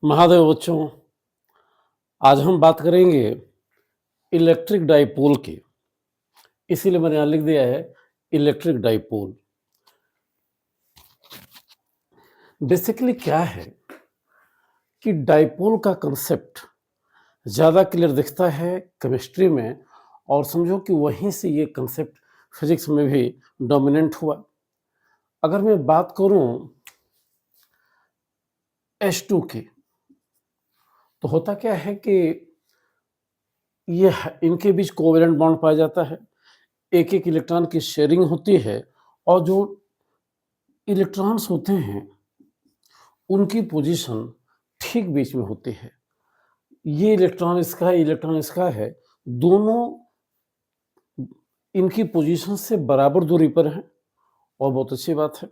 महादेव बच्चों, आज हम बात करेंगे इलेक्ट्रिक डाइपोल की। इसीलिए मैंने यहाँ लिख दिया है इलेक्ट्रिक डाइपोल। बेसिकली क्या है कि डाइपोल का कंसेप्ट ज़्यादा क्लियर दिखता है केमिस्ट्री में, और समझो कि वहीं से ये कंसेप्ट फिजिक्स में भी डोमिनेंट हुआ। अगर मैं बात करूं H2 की, तो होता क्या है कि इनके बीच कोवेलेंट बॉन्ड पाया जाता है, एक एक इलेक्ट्रॉन की शेयरिंग होती है, और जो इलेक्ट्रॉन्स होते हैं उनकी पोजीशन ठीक बीच में होती है। ये इलेक्ट्रॉन इसका है, इलेक्ट्रॉन इसका है, दोनों इनकी पोजीशन से बराबर दूरी पर हैं, और बहुत अच्छी बात है।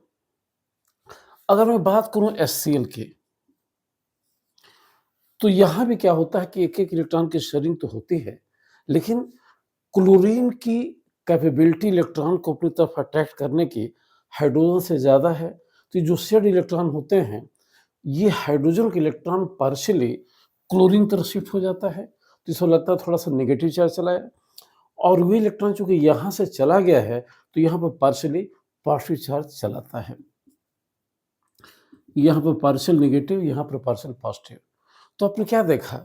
अगर मैं बात करूं HCl की, तो यहां भी क्या होता है कि एक एक इलेक्ट्रॉन की शेयरिंग तो होती है, लेकिन क्लोरीन की कैपेबिलिटी इलेक्ट्रॉन को अपनी तरफ अट्रैक्ट करने की हाइड्रोजन से ज़्यादा है। तो जो शेयर्ड इलेक्ट्रॉन होते हैं, ये हाइड्रोजन के इलेक्ट्रॉन पार्शियली क्लोरीन तरफ शिफ्ट हो जाता है, तो इसको लगता है थोड़ा सा नेगेटिव चार्ज चला है, और वही इलेक्ट्रॉन चूंकि यहाँ से चला गया है तो यहाँ पर पार्शियली पॉजिटिव चार्ज चलाता है। यहाँ पर पार्शियल नेगेटिव, यहाँ पर पार्शियल पॉजिटिव। तो आपने क्या देखा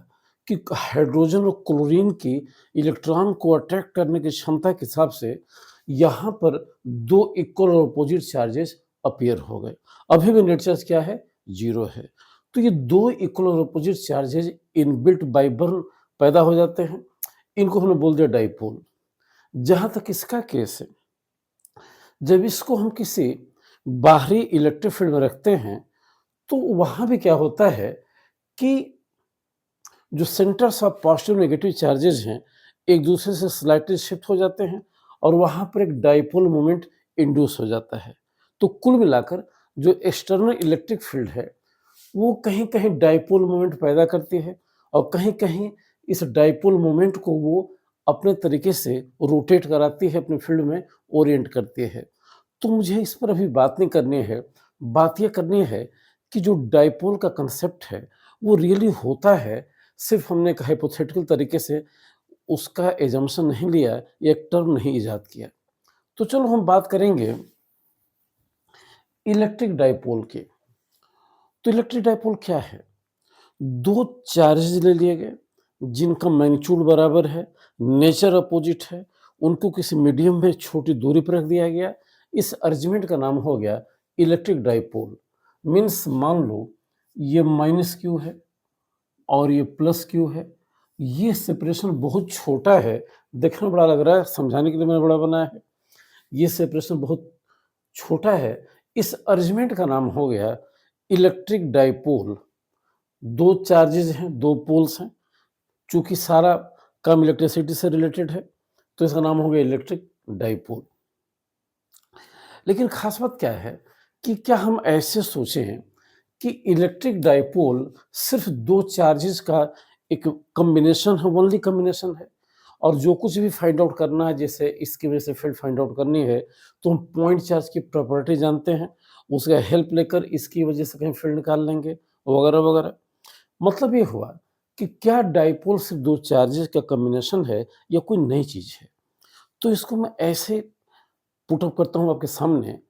कि हाइड्रोजन और क्लोरीन की इलेक्ट्रॉन को अट्रैक्ट करने की क्षमता के हिसाब से यहाँ पर दो इक्वल और अपोजिट चार्जेस अपीयर हो गए। अभी भी नेट चार्ज क्या है? जीरो है। तो ये दो इक्वल और अपोजिट चार्जेस इनबिल्ट बाय बर्न पैदा हो जाते हैं, इनको हमने बोल दिया डाइपोल। जहाँ तक इसका केस है, जब इसको हम किसी बाहरी इलेक्ट्रिक फील्ड में रखते हैं, तो वहाँ भी क्या होता है कि जो centres of positive negative charges हैं, एक दूसरे से स्लाइटली शिफ्ट हो जाते हैं, और वहाँ पर एक डाइपोल मोमेंट इंड्यूस हो जाता है। तो कुल मिलाकर जो एक्सटर्नल इलेक्ट्रिक फील्ड है, वो कहीं कहीं डाइपोल मोमेंट पैदा करती है, और कहीं कहीं इस डाइपोल मोमेंट को वो अपने तरीके से रोटेट कराती है, अपने फील्ड में ओरिएंट करती है। तो मुझे इस पर अभी बात नहीं करनी है, बात ये करनी है कि जो डाइपोल का कंसेप्ट है वो रियली होता है, सिर्फ हमने एक हाइपोथेटिकल तरीके से उसका एजम्पशन नहीं लिया, एक टर्म नहीं इजाद किया। तो चलो हम बात करेंगे इलेक्ट्रिक डाइपोल की। तो इलेक्ट्रिक डाइपोल क्या है? दो चार्जेस ले लिए गए जिनका मैग्नीट्यूड बराबर है, नेचर अपोजिट है, उनको किसी मीडियम में छोटी दूरी पर रख दिया गया। इस अरेंजमेंट का नाम हो गया इलेक्ट्रिक डाइपोल। मीन्स मान लो ये माइनस क्यू है और ये प्लस क्यू है। ये सेपरेशन बहुत छोटा है, देखने में बड़ा लग रहा है, समझाने के लिए मैंने बड़ा बनाया है। ये सेपरेशन बहुत छोटा है। इस अरेंजमेंट का नाम हो गया इलेक्ट्रिक डाइपोल। दो चार्जेज हैं, दो पोल्स हैं, चूंकि सारा काम इलेक्ट्रिसिटी से रिलेटेड है, तो इसका नाम हो गया इलेक्ट्रिक डाइपोल। लेकिन खास बात क्या है कि क्या हम ऐसे सोचें कि इलेक्ट्रिक डाइपोल सिर्फ दो चार्जेस का एक कॉम्बिनेशन है, ओनली कॉम्बिनेशन है, और जो कुछ भी फाइंड आउट करना है, जैसे इसकी वजह से फील्ड फाइंड आउट करनी है, तो हम पॉइंट चार्ज की प्रॉपर्टी जानते हैं, उसका हेल्प लेकर इसकी वजह से कहीं फील्ड निकाल लेंगे, वगैरह वगैरह। मतलब ये हुआ कि क्या डाइपोल सिर्फ दो चार्जेस का कॉम्बिनेशन है या कोई नई चीज है? तो इसको मैं ऐसे पुट अप करता हूँ आपके सामने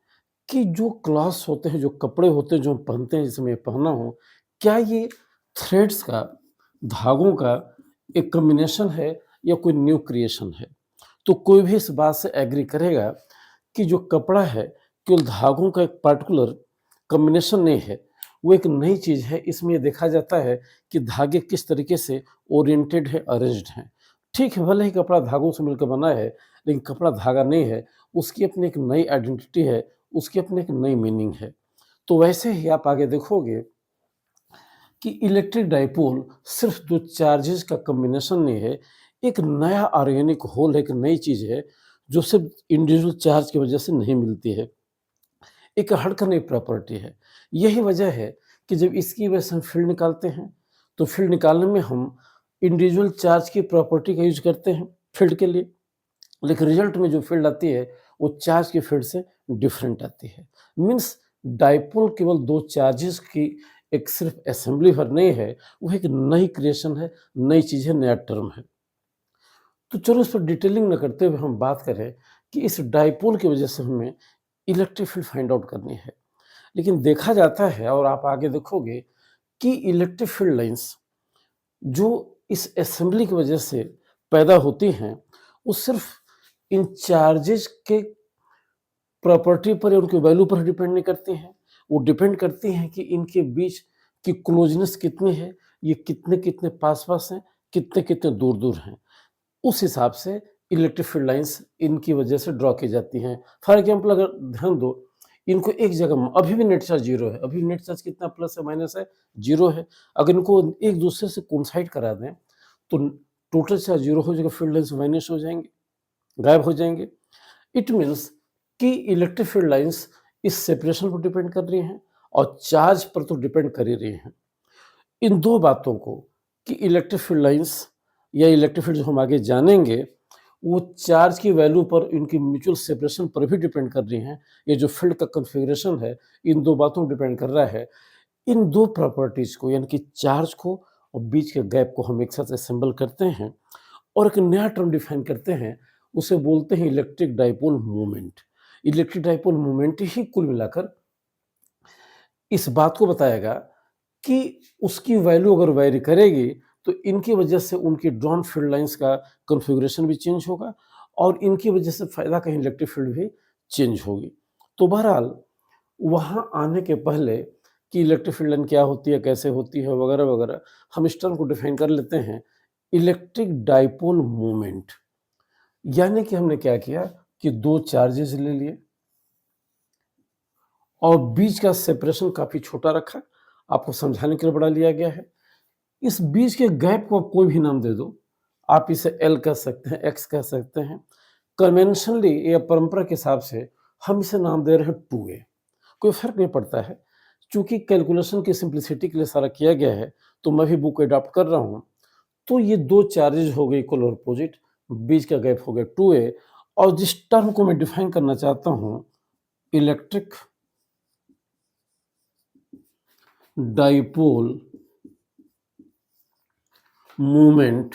कि जो क्लॉथ्स होते हैं, जो कपड़े होते हैं जो हम पहनते हैं, जैसे मैं पहना हूँ, क्या ये थ्रेड्स का, धागों का एक कॉम्बिनेशन है या कोई न्यू क्रिएशन है? तो कोई भी इस बात से एग्री करेगा कि जो कपड़ा है केवल धागों का एक पार्टिकुलर कॉम्बिनेशन नहीं है, वो एक नई चीज़ है। इसमें ये देखा जाता है कि धागे किस तरीके से ओरिएंटेड है, अरेंज्ड हैं। ठीक है, भले ही कपड़ा धागों से मिलकर बना है, लेकिन कपड़ा धागा नहीं है, उसकी अपनी एक नई आइडेंटिटी है, उसकी अपनी एक नई मीनिंग है। तो वैसे ही आप आगे देखोगे कि इलेक्ट्रिक डाइपोल सिर्फ दो चार्जेस का कॉम्बिनेशन नहीं है, एक नया ऑर्गेनिक होल है, एक नई चीज़ है जो सिर्फ इंडिविजुअल चार्ज की वजह से नहीं मिलती है, एक हटकर नई प्रॉपर्टी है। यही वजह है कि जब इसकी वजह से हम फील्ड निकालते हैं, तो फील्ड निकालने में हम इंडिविजुअल चार्ज की प्रॉपर्टी का यूज करते हैं फील्ड के लिए, लेकिन रिजल्ट में जो फील्ड आती है वो चार्ज की फील्ड से डिफरेंट आती है। मीन्स डाइपोल केवल दो चार्जेस की एक सिर्फ असेंबली भर नहीं है, वो एक नई क्रिएशन है, नई चीज़ है, नया टर्म है। तो चलो इस पर डिटेलिंग ना करते हुए हम बात करें कि इस डाइपोल की वजह से हमें इलेक्ट्रिक फील्ड फाइंड आउट करनी है। लेकिन देखा जाता है और आप आगे देखोगे कि इलेक्ट्रिक फील्ड लाइन्स जो इस असेंबली की वजह से पैदा होती हैं, वो सिर्फ इन चार्जेस के प्रॉपर्टी पर या उनके वैल्यू पर डिपेंड नहीं करती हैं। वो डिपेंड करती हैं कि इनके बीच की क्लोजनेस कितनी है, ये कितने-कितने पास-पास हैं, कितने-कितने दूर-दूर हैं। उस हिसाब से इलेक्ट्रिक फील्ड लाइन्स इनकी वजह से ड्रॉ की जाती हैं। फॉर एग्जाम्पल अगर ध्यान दो, इनको एक जगह अभी भी नेट चार्ज 0 है, अभी नेट चार्ज कितना प्लस है, माइनस है, 0 है। अगर इनको एक दूसरे से कोइंसाइड करा दें, तो टोटल चार्ज 0 हो जाएगा, फील्ड लाइन्स वानिश हो जाएंगे, गायब हो जाएंगे। इट मीन्स कि इलेक्ट्रिक फील्ड लाइन्स इस सेपरेशन पर डिपेंड कर रही हैं और चार्ज पर तो डिपेंड कर ही रही हैं। इन दो बातों को कि इलेक्ट्रिक फील्ड लाइन्स या इलेक्ट्रिक फील्ड जो हम आगे जानेंगे, वो चार्ज की वैल्यू पर इनकी म्यूचुअल सेपरेशन पर भी डिपेंड कर रही हैं। ये जो फील्ड का कॉन्फ़िगरेशन है, इन दो बातों पर डिपेंड कर रहा है। इन दो प्रॉपर्टीज़ को यानी कि चार्ज को और बीच के गैप को हम एक साथ असेंबल करते हैं और एक नया टर्म डिफाइन करते हैं, उसे बोलते हैं electric dipole moment. Electric dipole moment ही कुल मिलाकर इस बात को बताएगा कि उसकी वैल्यू अगर वेरी करेगी, तो इनकी वजह से उनकी ड्रॉन फील्ड लाइन्स का कॉन्फ़िगरेशन भी चेंज होगा और इनकी वजह से फ़ायदा कहीं इलेक्ट्रिक फील्ड भी चेंज होगी। तो बहरहाल वहाँ आने के पहले कि इलेक्ट्रिक फील्ड लाइन क्या होती है, कैसे होती है, वगैरह-वगैरह, हम इस टर्म को डिफाइन कर लेते हैं, इलेक्ट्रिक डाइपोल मोमेंट। यानी कि हमने क्या किया कि 2 चार्जेज़ ले लिए और बीच का सेपरेशन काफ़ी छोटा रखा, आपको समझाने के लिए बड़ा लिया गया है। इस बीच के गैप को आप कोई भी नाम दे दो, आप इसे एल कह सकते हैं, एक्स कह सकते हैं। कन्वेंशनली या परंपरा के हिसाब से हम इसे नाम दे रहे हैं 2a, कोई फ़र्क नहीं पड़ता है। चूँकि कैलकुलेशन की सिंप्लिसिटी के लिए सारा किया गया है, तो मैं भी बुक अडॉप्ट कर रहा हूँ। तो ये 2 चार्जेज़ हो गए इक्वल और अपोजिट, बीच का गैप हो गया 2a और जिस टर्म को मैं डिफाइन करना चाहता हूँ, इलेक्ट्रिक डाइपोल मोमेंट,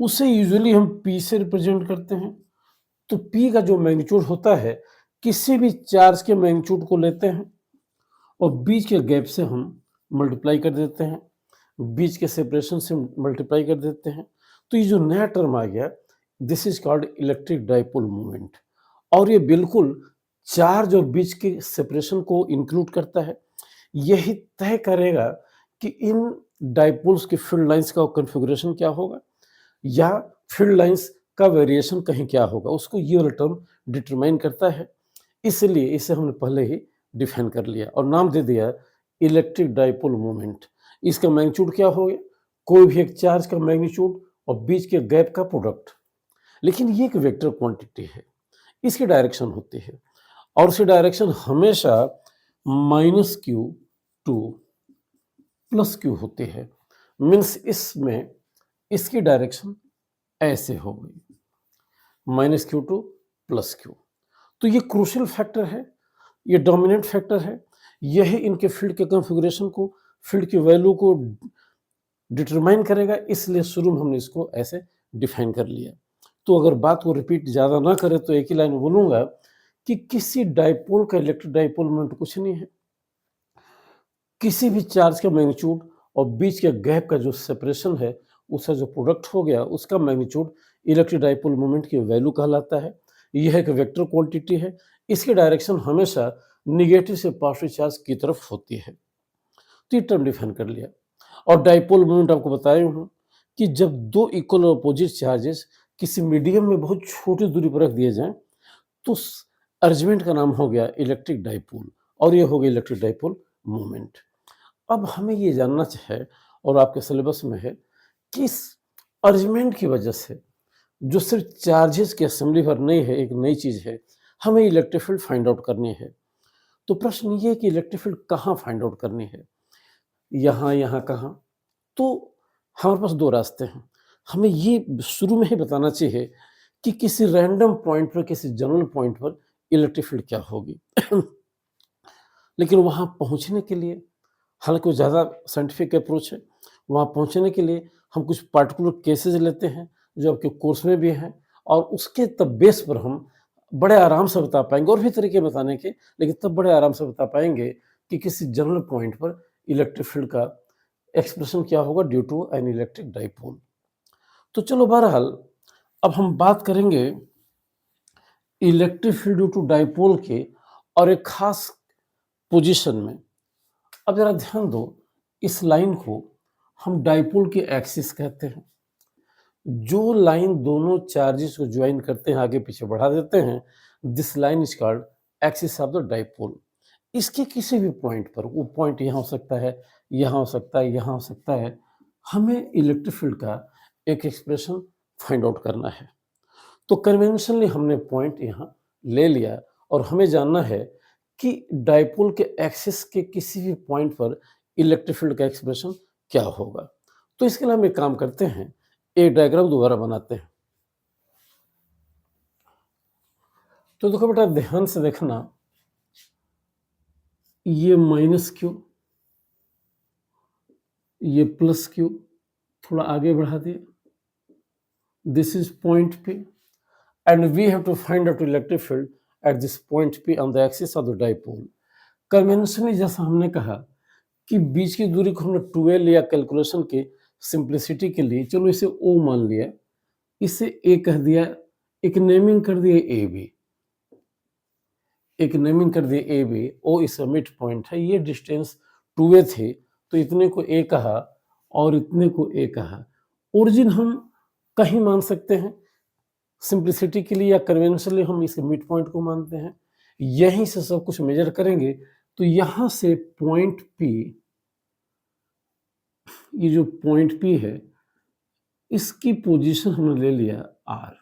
उसे यूजुअली हम P से रिप्रेजेंट करते हैं। तो P का जो मैग्नीट्यूड होता है, किसी भी चार्ज के मैग्नीट्यूड को लेते हैं और बीच के गैप से हम मल्टीप्लाई कर देते हैं, बीच के सेपरेशन से मल्टीप्लाई कर देते हैं। तो ये जो नया टर्म आ गया, this is called electric dipole moment और ये बिल्कुल चार्ज और बीच के सेपरेशन को इंक्लूड करता है। यही तय करेगा कि इन डाइपोल्स की फील्ड लाइंस का कॉन्फ़िगरेशन क्या होगा या फील्ड लाइंस का वेरिएशन कहीं क्या होगा, उसको ये वाला टर्म डिटरमाइन करता है। इसलिए इसे हमने पहले ही डिफाइन कर लिया और नाम दे दिया इलेक्ट्रिक डाइपोल मोमेंट। इसका मैग्नीट्यूड क्या हो गया, कोई भी एक चार्ज का मैग्नीट्यूड और बीच के गैप का प्रोडक्ट। लेकिन ये एक वेक्टर क्वांटिटी है, इसकी डायरेक्शन होती है और उसकी डायरेक्शन हमेशा -q टू +q होती है। मीन्स इसमें इसकी डायरेक्शन ऐसे हो गई, -q टू +q। तो ये क्रूशियल फैक्टर है, ये डोमिनेंट फैक्टर है, यही इनके फील्ड के कॉन्फ़िगरेशन को, फील्ड की वैल्यू को डिटरमाइन करेगा। इसलिए शुरू में हमने इसको ऐसे डिफाइन कर लिया। तो अगर बात को रिपीट ज़्यादा ना करें तो एक ही लाइन बोलूँगा कि किसी डाइपोल का इलेक्ट्रिक डाइपोल मोमेंट कुछ नहीं है, किसी भी चार्ज का मैग्नीट्यूड और बीच के गैप का जो सेपरेशन है, उसका जो प्रोडक्ट हो गया, उसका मैग्नीट्यूड इलेक्ट्रिक डाइपोल मोमेंट की वैल्यू कहलाता है। यह एक वेक्टर क्वांटिटी है, इसकी डायरेक्शन हमेशा नेगेटिव से पॉजिटिव चार्ज की तरफ होती है। तो ये टर्म डिफाइन कर लिया और डाइपोल मोमेंट आपको बताया हूँ कि जब दो इक्वल और अपोजिट चार्जेस किसी मीडियम में बहुत छोटी दूरी पर रख दिए जाएं, तो उस अरेंजमेंट का नाम हो गया इलेक्ट्रिक डाइपोल और ये हो गया इलेक्ट्रिक डाइपोल मोमेंट। अब हमें ये जानना है और आपके सिलेबस में है कि इस अरेंजमेंट की वजह से जो सिर्फ चार्जेस की असेंबली भर नहीं है, एक नई चीज़ है, हमें इलेक्ट्रिक फील्ड फाइंड आउट करनी है। तो प्रश्न ये है कि इलेक्ट्रिक फील्ड कहाँ फाइंड आउट करनी है, यहाँ कहाँ? तो हमारे पास 2 रास्ते हैं। हमें ये शुरू में ही बताना चाहिए कि किसी रैंडम पॉइंट पर, किसी जनरल पॉइंट पर इलेक्ट्रिक फील्ड क्या होगी। लेकिन वहाँ पहुँचने के लिए, हालाँकि वो ज़्यादा साइंटिफिक अप्रोच है, वहाँ पहुँचने के लिए हम कुछ पार्टिकुलर केसेज़ लेते हैं, जो आपके कोर्स में भी हैं, और उसके तब बेस पर हम बड़े आराम से बता पाएँगे, और भी तरीके बताने के, लेकिन तब बड़े आराम से बता पाएँगे कि किसी जनरल पॉइंट पर इलेक्ट्रिक फील्ड का एक्सप्रेशन क्या होगा due to an electric dipole. तो चलो बहरहाल, अब हम बात करेंगे electric field due to dipole के, और एक खास पोजीशन में। अब जरा ध्यान दो, इस लाइन को हम डाइपोल की एक्सिस कहते हैं। जो लाइन दोनों चार्जेस को ज्वाइन करते हैं, आगे पीछे बढ़ा देते हैं, this line is called axis of the dipole. इसके किसी भी पॉइंट पर, वो पॉइंट यहाँ हो सकता है, यहाँ हो सकता है, यहाँ हो सकता है, हमें इलेक्ट्रिक फील्ड का एक एक्सप्रेशन फाइंड आउट करना है। तो कन्वेंशनली हमने पॉइंट यहाँ ले लिया, और हमें जानना है कि डाइपोल के एक्सिस के किसी भी पॉइंट पर इलेक्ट्रिक फील्ड का एक्सप्रेशन क्या होगा। तो इसके लिए हम एक काम करते हैं, एक डायग्राम दोबारा बनाते हैं। तो देखो बेटा, ध्यान से देखना, ये माइनस क्यू, ये प्लस क्यू, थोड़ा आगे बढ़ा दिए, this is point P, and we have to find out electric field at this point P on the axis of the dipole. Conventionally जैसा हमने कहा कि बीच की दूरी को हमने 2a लिया कैलकुलेशन के सिंप्लिसिटी के लिए, चलो इसे O मान लिया, इसे A कह दिया, एक नेमिंग कर दिया AB, एक नेमिंग कर दिया AB, O इस मिड पॉइंट है, ये डिस्टेंस 2a थे, तो इतने को A कहा और इतने को A कहा। ओरिजिन हम कहीं मान सकते हैं, सिंप्लिसिटी के लिए या कन्वेंशनली हम इसके मिड पॉइंट को मानते हैं, यहीं से सब कुछ मेजर करेंगे। तो यहां से पॉइंट P, ये जो पॉइंट P है, इसकी पोजीशन हमने ले लिया R।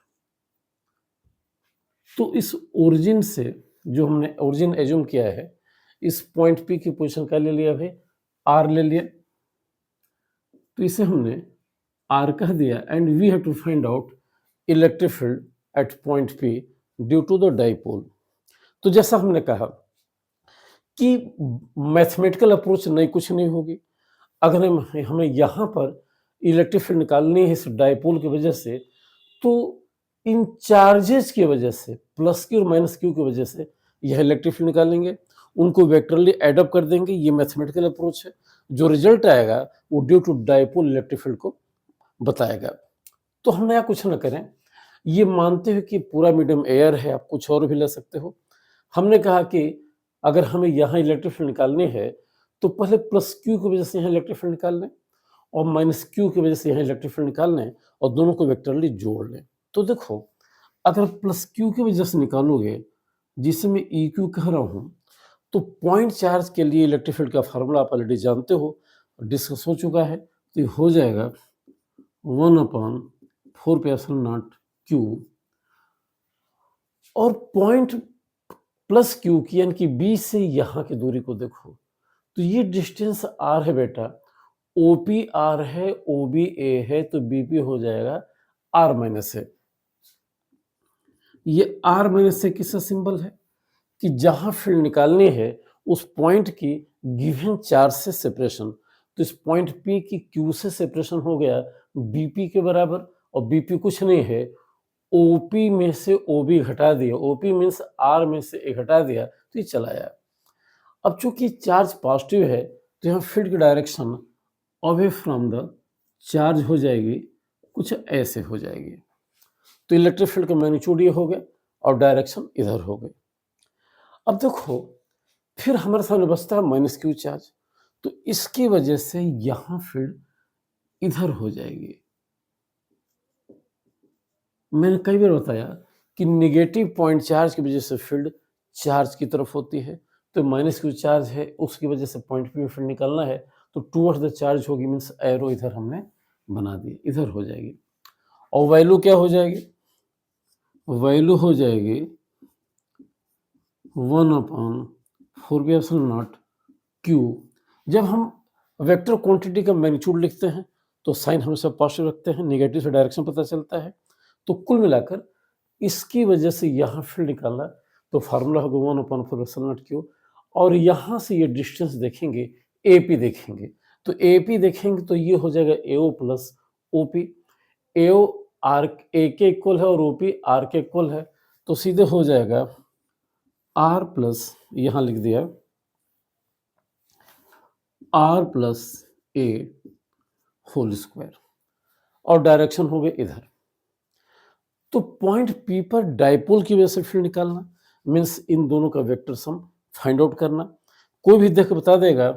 तो इस ओरिजिन से, जो हमने ओरिजिन एज्यूम किया है, इस पॉइंट P की पोजीशन क्या ले लिया भाई, R ले लिया। तो इसे हमने R कह दिया, and we have to find out electric field at point P due to the dipole. तो जैसा हमने कहा कि मैथमेटिकल अप्रोच नहीं, कुछ नहीं होगी। अगर हमें यहाँ पर इलेक्ट्रिक फील्ड निकालनी है इस डाइपोल की वजह से, तो इन चार्जेस की वजह से, प्लस क्यू और माइनस क्यू की वजह से, यह इलेक्ट्रिक फील्ड निकालेंगे, उनको वेक्टरली एडअप कर देंगे। ये मैथमेटिकल अप्रोच है। जो रिजल्ट आएगा वो due to dipole electric field को बताएगा। तो हम नया कुछ ना करें, ये मानते हुए कि पूरा मीडियम एयर है, आप कुछ और भी ले सकते हो। हमने कहा कि अगर हमें यहाँ इलेक्ट्रिक फील्ड निकालनी है, तो पहले प्लस क्यू की वजह से यहाँ इलेक्ट्रिक फील्ड निकाल लें, और माइनस क्यू की वजह से यहाँ इलेक्ट्रिक फील्ड निकाल लें, और दोनों को वेक्टरली जोड़ लें। तो देखो, अगर प्लस क्यू की वजह से निकालोगे, जिसे मैं ई क्यू कह रहा हूँ, तो पॉइंट चार्ज के लिए इलेक्ट्रिक फील्ड का फार्मूला आप ऑलरेडी जानते हो, डिस्कस हो चुका है। तो ये हो जाएगा 1/4πε0 क्यू, और पॉइंट प्लस क्यू की, यानी कि बी से यहाँ की दूरी को देखो, तो ये डिस्टेंस आर है बेटा, ओपी आर है, ओबी ए है, तो बीपी हो जाएगा आर माइनस है। ये आर माइनस से किसका सिंबल है कि जहां फील्ड निकालनी है उस पॉइंट की गिवन चार्ज से सेपरेशन। तो इस पॉइंट पी की क्यू से सेपरेशन हो गया बीपी के बराबर, और बीपी कुछ नहीं है, ओपी में से ओबी घटा दिया, ओपी मीन्स आर में से ए घटा दिया, तो ये चला आया। अब चूंकि चार्ज पॉजिटिव है, तो यहाँ फील्ड की direction away from the charge हो जाएगी, कुछ ऐसे हो जाएगी। तो इलेक्ट्रिक फील्ड का मैग्नीट्यूड ये हो गया, और डायरेक्शन इधर हो गई। अब देखो, फिर हमारे सामने बचता है माइनस क्यू चार्ज, तो इसकी वजह से यहाँ फील्ड इधर हो जाएगी। मैंने कई बार बताया कि निगेटिव पॉइंट चार्ज की वजह से फील्ड चार्ज की तरफ होती है। तो माइनस क्यू चार्ज है, उसकी वजह से पॉइंट पी में फील्ड निकालना है, तो टूवर्ड्स द चार्ज होगी, मीन्स एरो इधर हमने बना दी, इधर हो जाएगी। और वैल्यू क्या हो जाएगी, वैल्यू हो जाएगी 1/4πε0 क्यू। जब हम वेक्टर क्वांटिटी का मैग्नीट्यूड लिखते हैं तो साइन हमेशा पॉजिटिव रखते हैं, नेगेटिव से डायरेक्शन पता चलता है। तो कुल मिलाकर इसकी वजह से यहाँ फील्ड निकालना, तो फार्मूला होगा 1/4πε0 क्यू, और यहाँ से ये डिस्टेंस देखेंगे, AP देखेंगे, तो AP देखेंगे तो ये हो जाएगा AO plus OP। AO R A के इक्वल है और OP R के इक्वल है, तो सीधे हो जाएगा R प्लस, यहाँ लिख दिया R plus A whole square, और डायरेक्शन हो गए इधर। तो पॉइंट P पर डाइपोल की वजह से फील्ड निकालना मीन्स इन दोनों का वेक्टर सम फाइंड आउट करना। कोई भी देख बता देगा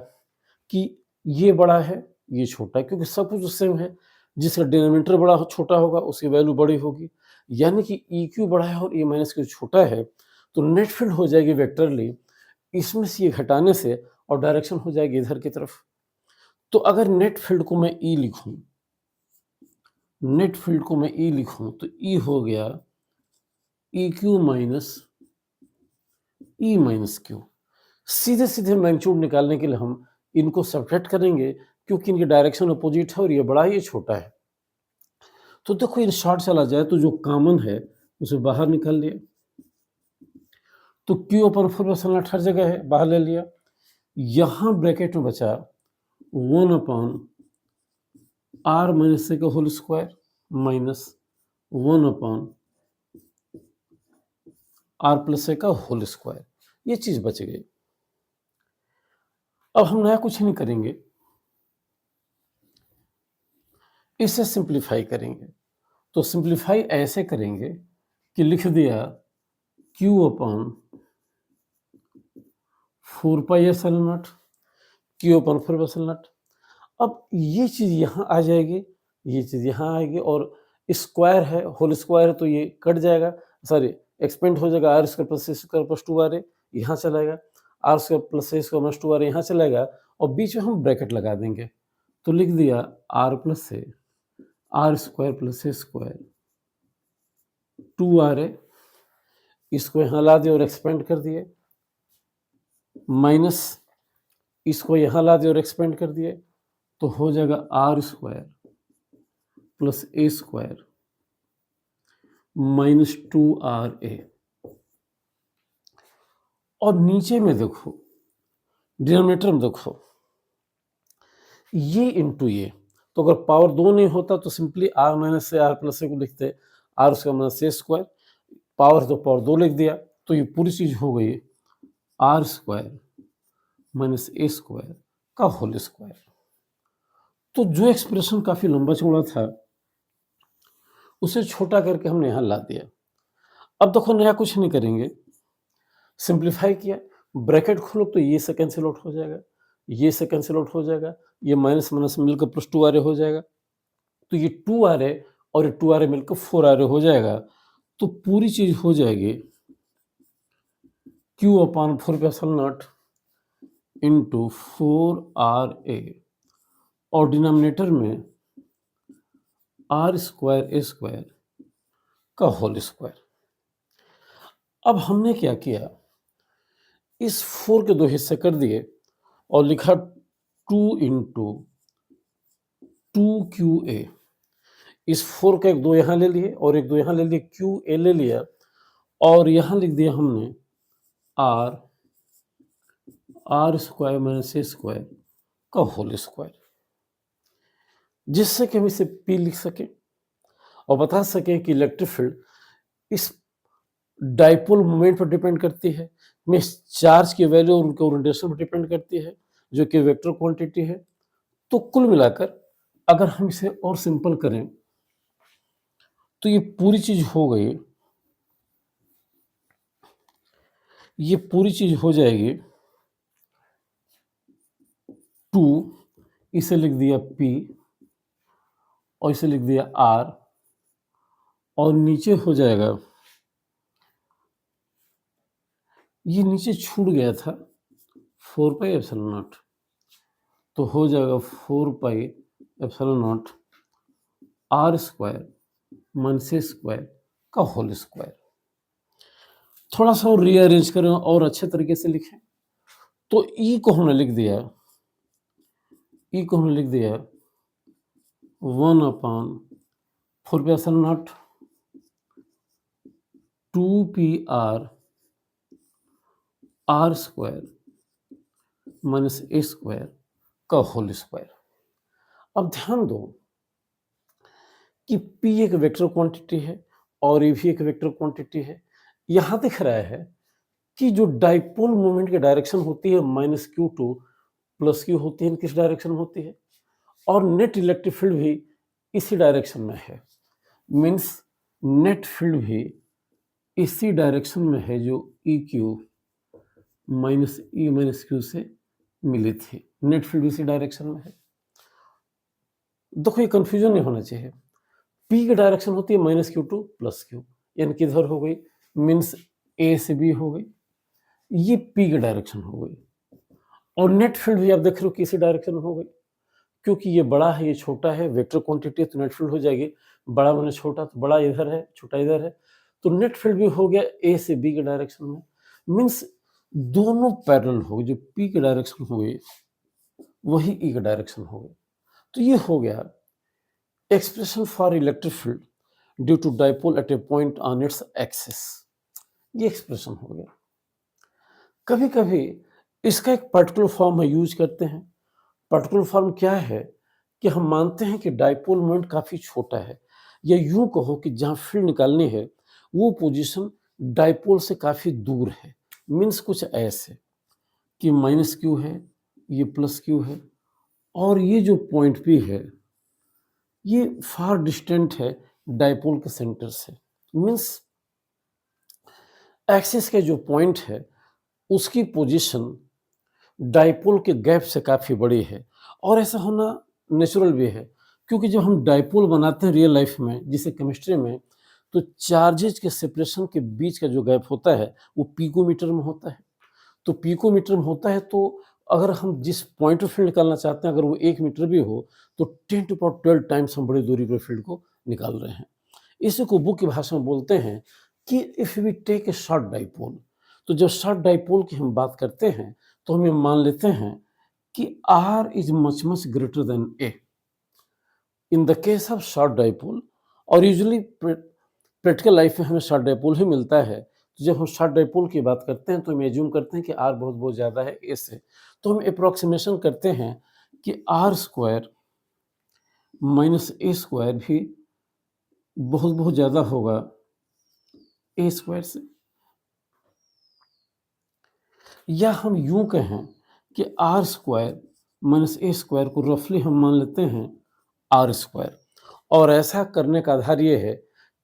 कि ये बड़ा है, ये छोटा है, क्योंकि सब कुछ सेम है। जिसका डिनोमिनेटर बड़ा छोटा होगा उसकी वैल्यू बड़ी होगी, यानी कि EQ बड़ा है और E माइनस Q छोटा है, तो नेट फील्ड हो जाएगी वेक्टरली इसमें से ये घटाने से, और डायरेक्शन हो जाएगी इधर की तरफ। तो अगर नेट फील्ड को मैं E लिखूं, नेट फील्ड को मैं E लिखूं तो E हो गया EQ minus E minus Q। सीधे सीधे मैग्नीट्यूड निकालने के लिए हम इनको सब्ट्रैक्ट करेंगे, क्योंकि इनकी डायरेक्शन अपोजिट है और ये बड़ा है ये छोटा है। तो देखो इन शॉर्ट चला जाए तो जो कॉमन है उसे बाहर निकाल लिया, तो Q अपन 4 हर जगह है, बाहर ले लिया। यहाँ ब्रैकेट में बचा 1 अपॉन R माइनस A का whole square minus 1 upon R plus A का होल स्क्वायर, ये चीज बच गई। अब हम नया कुछ नहीं करेंगे, इसे सिंप्लीफाई करेंगे। तो सिंप्लीफाई ऐसे करेंगे कि लिख दिया Q upon 4 pi epsilon not, Q upon 4 epsilon not. अब ये चीज यहाँ आ जाएगी, ये चीज यहाँ आएगी, और स्क्वायर है, होल स्क्वायर है, तो ये कट जाएगा, सॉरी एक्सपेंड हो जाएगा। R square plus A square plus 2RA यहाँ चलाएगा, R square plus A square plus 2RA यहाँ चलेगा, और बीच में हम ब्रैकेट लगा देंगे। तो लिख दिया R plus A, R square plus A square 2RA, इसको यहाँ ला दिए और एक्सपेंड कर दिए, माइनस इसको यहाँ ला दिए और एक्सपेंड कर दिए, तो हो जाएगा R square plus A square minus 2RA। और नीचे में देखो, डिनोमिनेटर में देखो, ये इंटू ये, तो अगर पावर 2 नहीं होता तो सिंपली R माइनस से R प्लस को लिखते, R square minus A square, power तो पावर 2 लिख दिया, तो ये पूरी चीज हो गई R square minus A square का होल स्क्वायर। तो जो एक्सप्रेशन काफी लंबा चौड़ा था उसे छोटा करके हमने यहां ला दिया। अब देखो नया कुछ नहीं करेंगे, सिंप्लीफाई किया, ब्रैकेट खोलो तो ये से कैंसिल आउट हो जाएगा, ये से कैंसिल आउट हो जाएगा, ये माइनस माइनस मिलकर प्लस 2RA हो जाएगा, तो ये 2RA और ये 2RA मिलकर 4RA हो जाएगा। तो पूरी चीज हो जाएगी Q upon 4 epsilon not into 4RA, और डिनोमिनेटर में R स्क्वायर A स्क्वायर का होल स्क्वायर। अब हमने क्या किया, इस 4 के 2 हिस्से कर दिए और लिखा 2 इंटू 2QA। इस 4 का एक 2 यहाँ ले लिए और एक 2 यहाँ ले लिए, QA ले लिया, और यहाँ लिख दिया हमने R square minus A square का होल स्क्वायर, जिससे कि हम इसे P लिख सके और बता सके कि इलेक्ट्रिक फील्ड इस डाइपोल मोमेंट पर डिपेंड करती है, में चार्ज की वैल्यू और उनके ओरिएंटेशन पर डिपेंड करती है, जो कि वेक्टर क्वांटिटी है। तो कुल मिलाकर अगर हम इसे और सिंपल करें तो ये पूरी चीज हो गई, ये पूरी चीज हो जाएगी 2, इसे लिख दिया P और इसे लिख दिया R, और नीचे हो जाएगा, ये नीचे छूट गया था 4 पाई एप्सिलॉन नॉट, तो हो जाएगा 4 pi epsilon not R square minus A square का होल स्क्वायर। थोड़ा सा और रीअरेंज करें और अच्छे तरीके से लिखें, तो E को हमने लिख दिया, E को हमने लिख दिया 1 upon 4 pi epsilon not 2PR R square minus A square का होल स्क्वायर। अब ध्यान दो कि P एक वेक्टर क्वांटिटी है और ये भी एक वेक्टर क्वांटिटी है। यहाँ दिख रहा है कि जो डाइपोल मोमेंट की डायरेक्शन होती है minus Q two plus Q होती है, किस डायरेक्शन में होती है, और नेट इलेक्ट्रिक फील्ड भी इसी डायरेक्शन में है। मीन्स नेट फील्ड भी इसी डायरेक्शन में है जो E Q minus E minus Q से मिली थी। नेट फील्ड इसी डायरेक्शन में है। देखो ये कंफ्यूजन नहीं होना चाहिए। पी की डायरेक्शन होती है minus Q two plus Q, यानी किधर हो गई, मीन्स ए से बी हो गई, ये पी की डायरेक्शन हो गई। और नेट फील्ड भी आप देख रहे हो किसी डायरेक्शन में हो गई, क्योंकि ये बड़ा है ये छोटा है, वेक्टर क्वांटिटी है तो नेट फील्ड हो जाएगी, बड़ा माइनस छोटा तो बड़ा इधर है छोटा इधर है, तो नेट फील्ड भी हो गया ए से बी के डायरेक्शन में। मीन्स दोनों पैरेलल हो गए, जो पी की डायरेक्शन हो गई वही ई की डायरेक्शन हो गई। तो ये हो गया expression for electric field due to dipole at a point on its axis. ये एक्सप्रेशन हो गया। कभी कभी इसका एक पर्टिकुलर फॉर्म हम यूज करते हैं। पर्टिकुलर फॉर्म क्या है कि हम मानते हैं कि डाइपोल मोमेंट काफ़ी छोटा है, या यूं कहो कि जहाँ फील्ड निकालनी है वो पोजीशन डाइपोल से काफ़ी दूर है। मीन्स कुछ ऐसे कि माइनस क्यू है, ये प्लस क्यू है, और ये जो पॉइंट पी है ये फार डिस्टेंट है डाइपोल के सेंटर से। मीन्स एक्सिस के जो पॉइंट है उसकी पोजीशन डाइपोल के गैप से काफ़ी बड़ी है, और ऐसा होना नेचुरल भी है, क्योंकि जब हम डाइपोल बनाते हैं रियल लाइफ में, जिसे केमिस्ट्री में, तो चार्जेज के सेपरेशन के बीच का जो गैप होता है वो पिकोमीटर में होता है। तो पिकोमीटर में होता है, तो अगर हम जिस पॉइंट ऑफ फील्ड निकालना चाहते हैं अगर वो 1 मीटर भी हो तो 10⁻12 टाइम्स हम बड़ी दूरी पर फील्ड को निकाल रहे हैं। इसी को बुक की भाषा में बोलते हैं कि if we take a short dipole, तो जब शॉर्ट डाइपोल की हम बात करते हैं तो हम ये मान लेते हैं कि R is much much greater than A in the case of short dipole. और यूजुअली प्रैक्टिकल लाइफ में हमें शॉर्ट डाइपोल ही मिलता है। तो जब हम शॉर्ट डाइपोल की बात करते हैं तो हम एज्यूम करते हैं कि R बहुत बहुत ज़्यादा है A से, तो हम अप्रोक्सीमेशन करते हैं कि R square minus A square भी बहुत बहुत ज़्यादा होगा ए स्क्वायर से। या हम यूं कहें कि R square minus A square को रफली हम मान लेते हैं आर स्क्वायर। और ऐसा करने का आधार ये है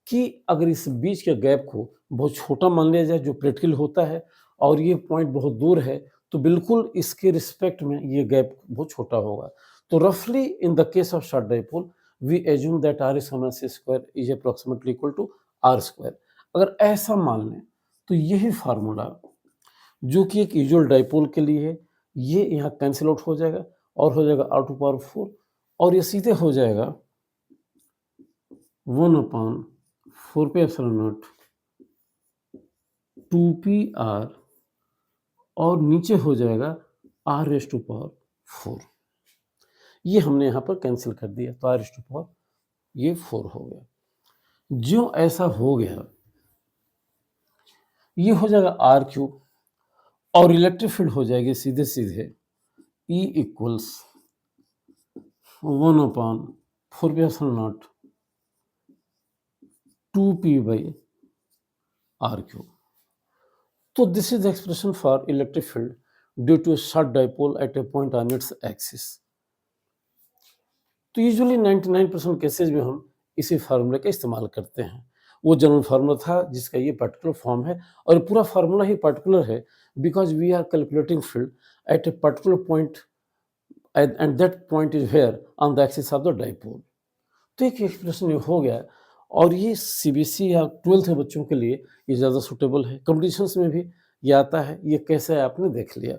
कि अगर इस बीच के गैप को बहुत छोटा मान लिया जाए जो प्रैक्टिकल होता है, और ये पॉइंट बहुत दूर है, तो बिल्कुल इसके रिस्पेक्ट में ये गैप बहुत छोटा होगा। तो रफली in the case of short dipole we assume that R minus A square is approximately equal to R square. अगर ऐसा मान लें तो यही फार्मूला जो कि एक यूजुअल डाइपोल के लिए है, ये यहाँ कैंसिल आउट हो जाएगा और हो जाएगा r टू पावर 4, और ये सीधे हो जाएगा 1/4πε0 2πr, और नीचे हो जाएगा r⁴। ये हमने यहाँ पर कैंसिल कर दिया, तो r⁴ ये 4 हो गया। जो ऐसा हो गया ये हो जाएगा r3, और इलेक्ट्रिक फील्ड हो जाएगी सीधे सीधे E इक्वल्स 1/4πε0 2p/r3। तो this is the expression for electric field due to a short dipole at a point on its axis. तो यूजुअली 99% केसेज में हम इसी फार्मूले का इस्तेमाल करते हैं। वो जनरल फार्मूला था जिसका ये पर्टिकुलर फॉर्म है, और पूरा फार्मूला ही पर्टिकुलर है because we are calculating field at a particular point and that point is where on the axis of the dipole. तो एक एक्सप्रेशन ये हो गया, और ये सीबीएसई या 12th के बच्चों के लिए ये ज़्यादा सूटेबल है। कॉम्पिटिशन्स में भी ये आता है, ये कैसे है आपने देख लिया।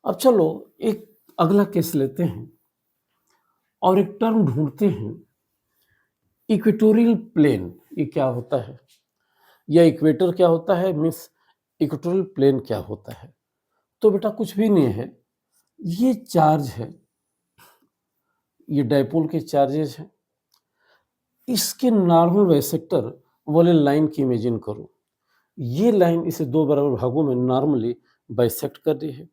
अब चलो एक अगला केस लेते हैं और एक टर्म ढूंढते हैं, इक्वेटोरियल प्लेन। ये क्या होता है, या इक्वेटर क्या होता है, मीन्स इक्वेटोरियल प्लेन क्या होता है। तो बेटा कुछ भी नहीं है, ये चार्ज है, ये डाइपोल के चार्जेस हैं, इसके नॉर्मल बाइसेक्टर वाले लाइन की इमेजिन करो। ये लाइन इसे दो बराबर भागों में नॉर्मली बाइसेक्ट कर रही है,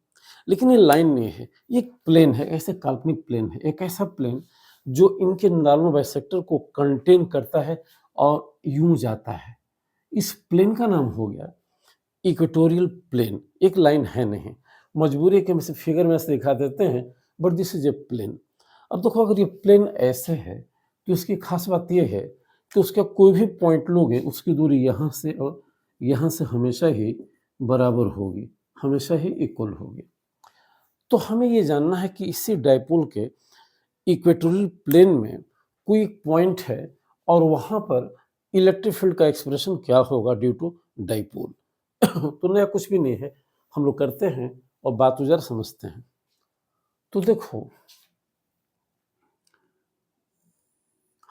लेकिन ये लाइन नहीं है, ये एक प्लेन है, ऐसे काल्पनिक प्लेन है, एक ऐसा प्लेन जो इनके नॉर्मल बाइसेक्टर को कंटेन करता है और यूं जाता है। इस प्लेन का नाम हो गया इक्वेटोरियल प्लेन। एक लाइन है नहीं, मजबूरी है कि हम इसे फिगर में ऐसे दिखा देते हैं, but this is a plane. अब देखो, अगर ये प्लेन ऐसे है तो इसकी खास बात ये है कि उसका कोई भी पॉइंट लोगे, उसकी दूरी यहाँ से और यहाँ से हमेशा ही बराबर होगी, हमेशा ही इक्वल होगी। तो हमें ये जानना है कि इसी डायपोल के इक्वेटोरियल प्लेन में कोई एक पॉइंट है और वहाँ पर इलेक्ट्रिक फील्ड का एक्सप्रेशन क्या होगा ड्यू टू डायपोल। तो नया कुछ भी नहीं है, हम लोग करते हैं और बात उजर समझते हैं। तो देखो,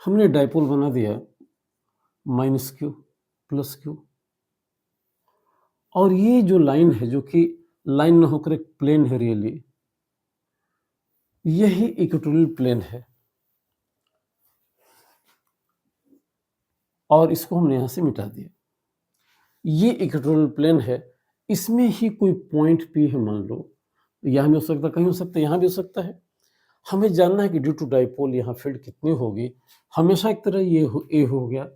हमने डायपोल बना दिया माइनस क्यू प्लस क्यू, और ये जो लाइन है, जो कि लाइन न होकर एक प्लेन है रियली, यही इक्वेटोरियल प्लेन है, और इसको हमने यहां से मिटा दिया। ये इक्वेटोरियल प्लेन है, इसमें ही कोई पॉइंट पी है, मान लो यहां भी हो सकता है, कहीं हो सकता है, यहां भी हो सकता है। हमें जानना है कि ड्यू टू डायपोल यहाँ फील्ड कितनी होगी। हमेशा एक तरह ये ए हो गया,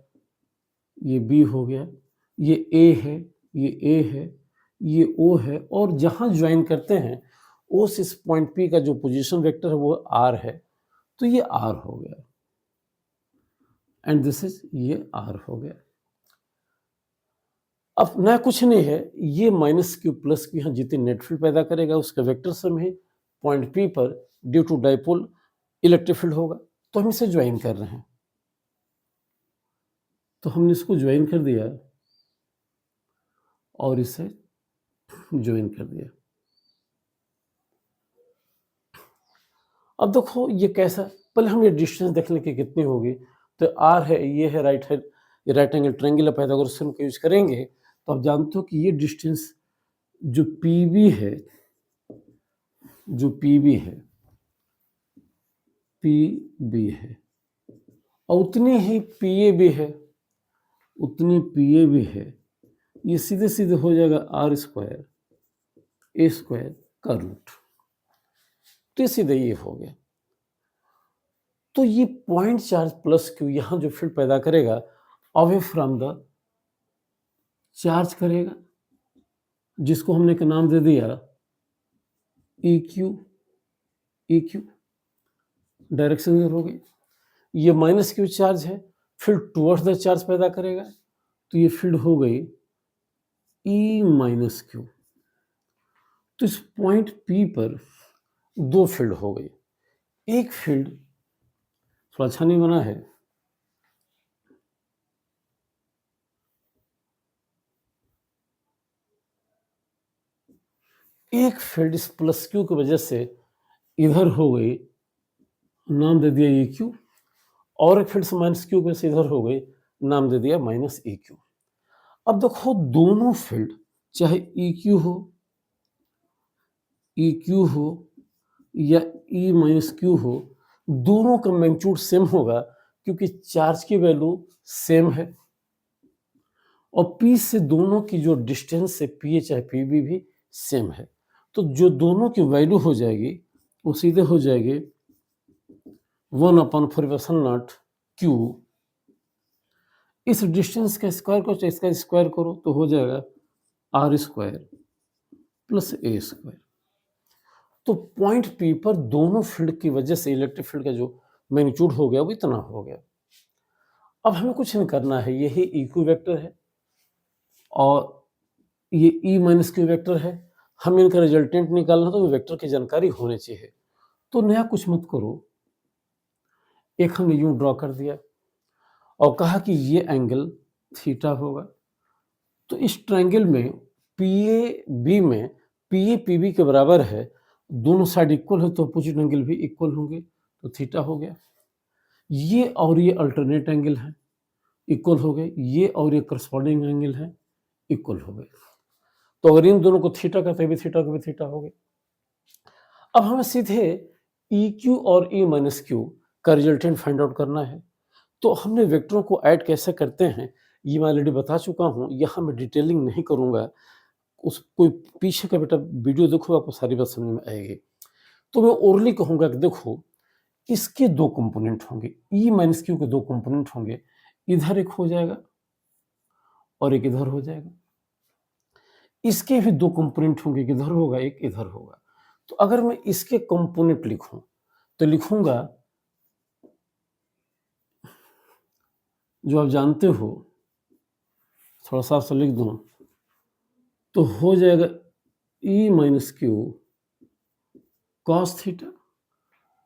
ये बी हो गया, ये ए है, ये ए है, ये ओ है, और जहां ज्वाइन करते हैं उस इस पॉइंट पी का जो पोजीशन वेक्टर है वो आर है, तो ये आर हो गया, एंड दिस इज, ये आर हो गया। अब नया कुछ नहीं है, ये माइनस क्यू प्लस क्यू यहाँ जितनी नेट फील्ड पैदा करेगा उसका वेक्टर सम है पॉइंट पी पर due to dipole electric field होगा। तो हम इसे ज्वाइन कर रहे हैं, तो हमने इसको ज्वाइन कर दिया और इसे ज्वाइन कर दिया। अब देखो ये कैसा, पहले हम ये डिस्टेंस देख लें कि कितनी होगी। तो आर है, ये है राइट है, ये right angle triangle Pythagoras theorem का यूज करेंगे, तो आप जानते हो कि ये डिस्टेंस जो पी बी है, जो पी बी है, पी बी है, और उतनी ही पी ए भी है, उतनी पी ए भी है, ये सीधे सीधे हो जाएगा आर स्क्वायर ए स्क्वायर का रूट, तो ये सीधे ये हो गया। तो ये पॉइंट चार्ज प्लस क्यू यहां जो फील्ड पैदा करेगा अवे फ्रॉम द चार्ज करेगा, जिसको हमने एक नाम दे दिया E Q, E Q direction हो गई। ये माइनस क्यू चार्ज है, फील्ड टुवर्ड्स द चार्ज पैदा करेगा, तो ये फील्ड हो गई ई माइनस क्यू। तो इस पॉइंट पी पर दो फील्ड हो गई, एक फील्ड थोड़ा अच्छा नहीं बना है, एक फील्ड इस प्लस क्यू की वजह से इधर हो गई, नाम दे दिया ई क्यू, और एक फील्ड माइनस क्यू की वजह से इधर हो गई, नाम दे दिया माइनस ई क्यू। अब देखो, दोनों फील्ड चाहे ई क्यू हो, ई क्यू हो या ई माइनस क्यू हो, दोनों का मैग्नीट्यूड सेम होगा, क्योंकि चार्ज की वैल्यू सेम है, और पी से दोनों की जो डिस्टेंस है पी ए चाहे पी बी भी सेम है। तो जो दोनों की वैल्यू हो जाएगी वो सीधे हो जाएगी 1/4 क्यू, इस डिस्टेंस का स्क्वायर करो चाहे इसका स्क्वायर करो तो हो जाएगा R square plus A square. तो पॉइंट पी पर दोनों फील्ड की वजह से इलेक्ट्रिक फील्ड का जो मैग्नीट्यूड हो गया वो इतना हो गया। अब हमें कुछ नहीं करना है, यही ई क्यू वेक्टर है और ये ई माइनस क्यू वेक्टर है, हमें इनका रिजल्टेंट निकालना, तो वेक्टर की जानकारी होनी चाहिए। तो नया कुछ मत करो, एक हमने यूं ड्रॉ कर दिया और कहा कि ये एंगल थीटा होगा। तो इस ट्रायंगल में पी ए बी में पी ए पी बी के बराबर है, दोनों साइड इक्वल है तो अपोजिट एंगल भी इक्वल होंगे, तो थीटा हो गया। ये और ये अल्टरनेट एंगल है, इक्वल हो गए, ये और ये करस्पॉन्डिंग एंगल है, इक्वल हो गए। तो अगर इन दोनों को थीटा कहते हैं, थीटा को भी थीटा हो गए। अब हमें सीधे ई क्यू और ई माइनस क्यू का रिजल्टेंट फाइंड आउट करना है। तो हमने वेक्टरों को ऐड कैसे करते हैं ये मैं ऑलरेडी बता चुका हूँ, यहाँ मैं डिटेलिंग नहीं करूँगा। उस कोई पीछे का बेटा वीडियो देखो, आपको सारी बात समझ में आएगी। तो मैं ओरली कहूँगा कि देखो, इसके 2 कंपोनेंट होंगे, E माइनस Q के 2 कंपोनेंट होंगे, इधर एक हो जाएगा और एक इधर हो जाएगा। इसके भी 2 कंपोनेंट होंगे, एक इधर होगा, एक इधर होगा। तो अगर मैं इसके कंपोनेंट लिखूं, तो लिखूंगा, जो आप जानते हो, थोड़ा साफ सा लिख दूं, तो हो जाएगा E minus Q cos theta.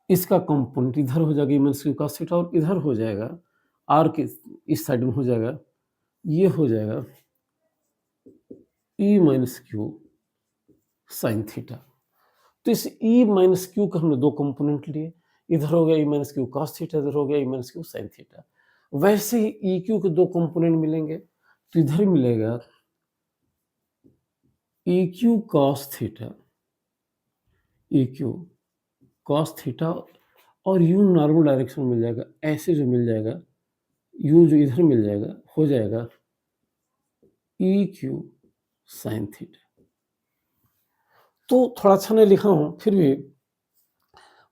इसका कंपोनेंट इधर हो जाएगा E minus Q cos theta, और इधर हो जाएगा R के इस साइड में हो जाएगा, ये हो जाएगा E minus Q sine theta. तो इस E माइनस क्यू का हमने 2 कंपोनेंट लिए, इधर हो गया E minus Q cos theta, इधर हो गया E minus Q sine theta. वैसे ही EQ के 2 कंपोनेंट मिलेंगे, तो इधर मिलेगा EQ cos theta, EQ cos theta, और U नॉर्मल डायरेक्शन में मिल जाएगा, ऐसे जो मिल जाएगा, U जो इधर मिल जाएगा, हो जाएगा EQ साइन थीटा। तो थोड़ा अच्छा नहीं लिखा हूं, फिर भी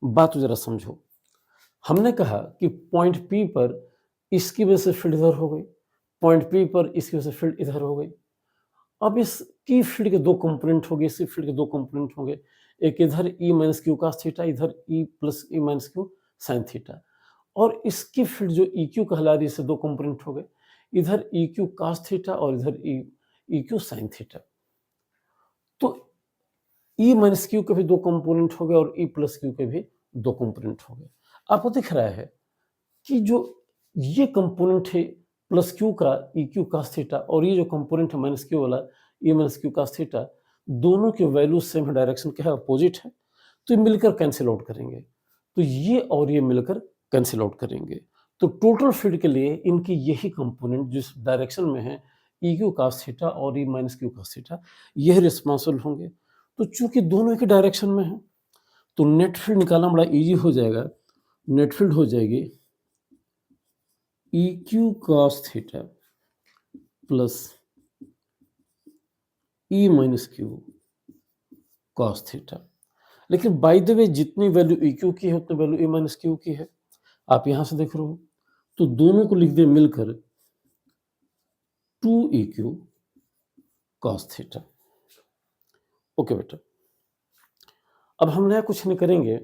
बात को जरा समझो। हमने कहा कि पॉइंट P पर इसकी वजह से फील्ड इधर हो गई, पॉइंट P पर इसकी वजह से फील्ड इधर हो गई। अब इसकी फील्ड के 2 कंपोनेंट होंगे, इसकी फील्ड के 2 कंपोनेंट होंगे, एक इधर E minus Q cos theta, इधर E plus E minus Q sine theta. और इसकी फील्ड जो EQ कहला रही है, इससे 2 कंपोनेंट हो गए, इधर EQ कॉस थीटा और इधर EQ साइन थीटा। तो E माइनस क्यू के भी 2 कंपोनेंट हो गए और E प्लस क्यू के भी 2 कंपोनेंट हो गए। आपको दिख रहा है कि जो ये कंपोनेंट है प्लस क्यू का EQ cos थीटा, और ये जो कंपोनेंट है माइनस क्यू वाला E minus Q cos theta, दोनों के वैल्यू सेम है, डायरेक्शन क्या है, अपोजिट है, तो ये मिलकर कैंसिल आउट करेंगे। तो ये और ये मिलकर कैंसिल आउट करेंगे। तो टोटल फील्ड के लिए इनकी यही कंपोनेंट जिस डायरेक्शन में है, EQ cos थीटा और E minus Q cos theta, यह रिस्पॉन्सिबल होंगे। तो चूंकि दोनों एक ही डायरेक्शन में है, तो नेट फील्ड निकालना बड़ा इजी हो जाएगा। नेट फील्ड हो जाएगी EQ cos theta plus E minus Q cos theta. लेकिन बाय द वे, जितनी वैल्यू EQ की है उतनी वैल्यू E माइनस क्यू की है, आप यहां से देख रहे हो, तो दोनों को लिख दे मिलकर 2EQ cos थीटा। ओके बेटा, अब हम नया कुछ नहीं करेंगे,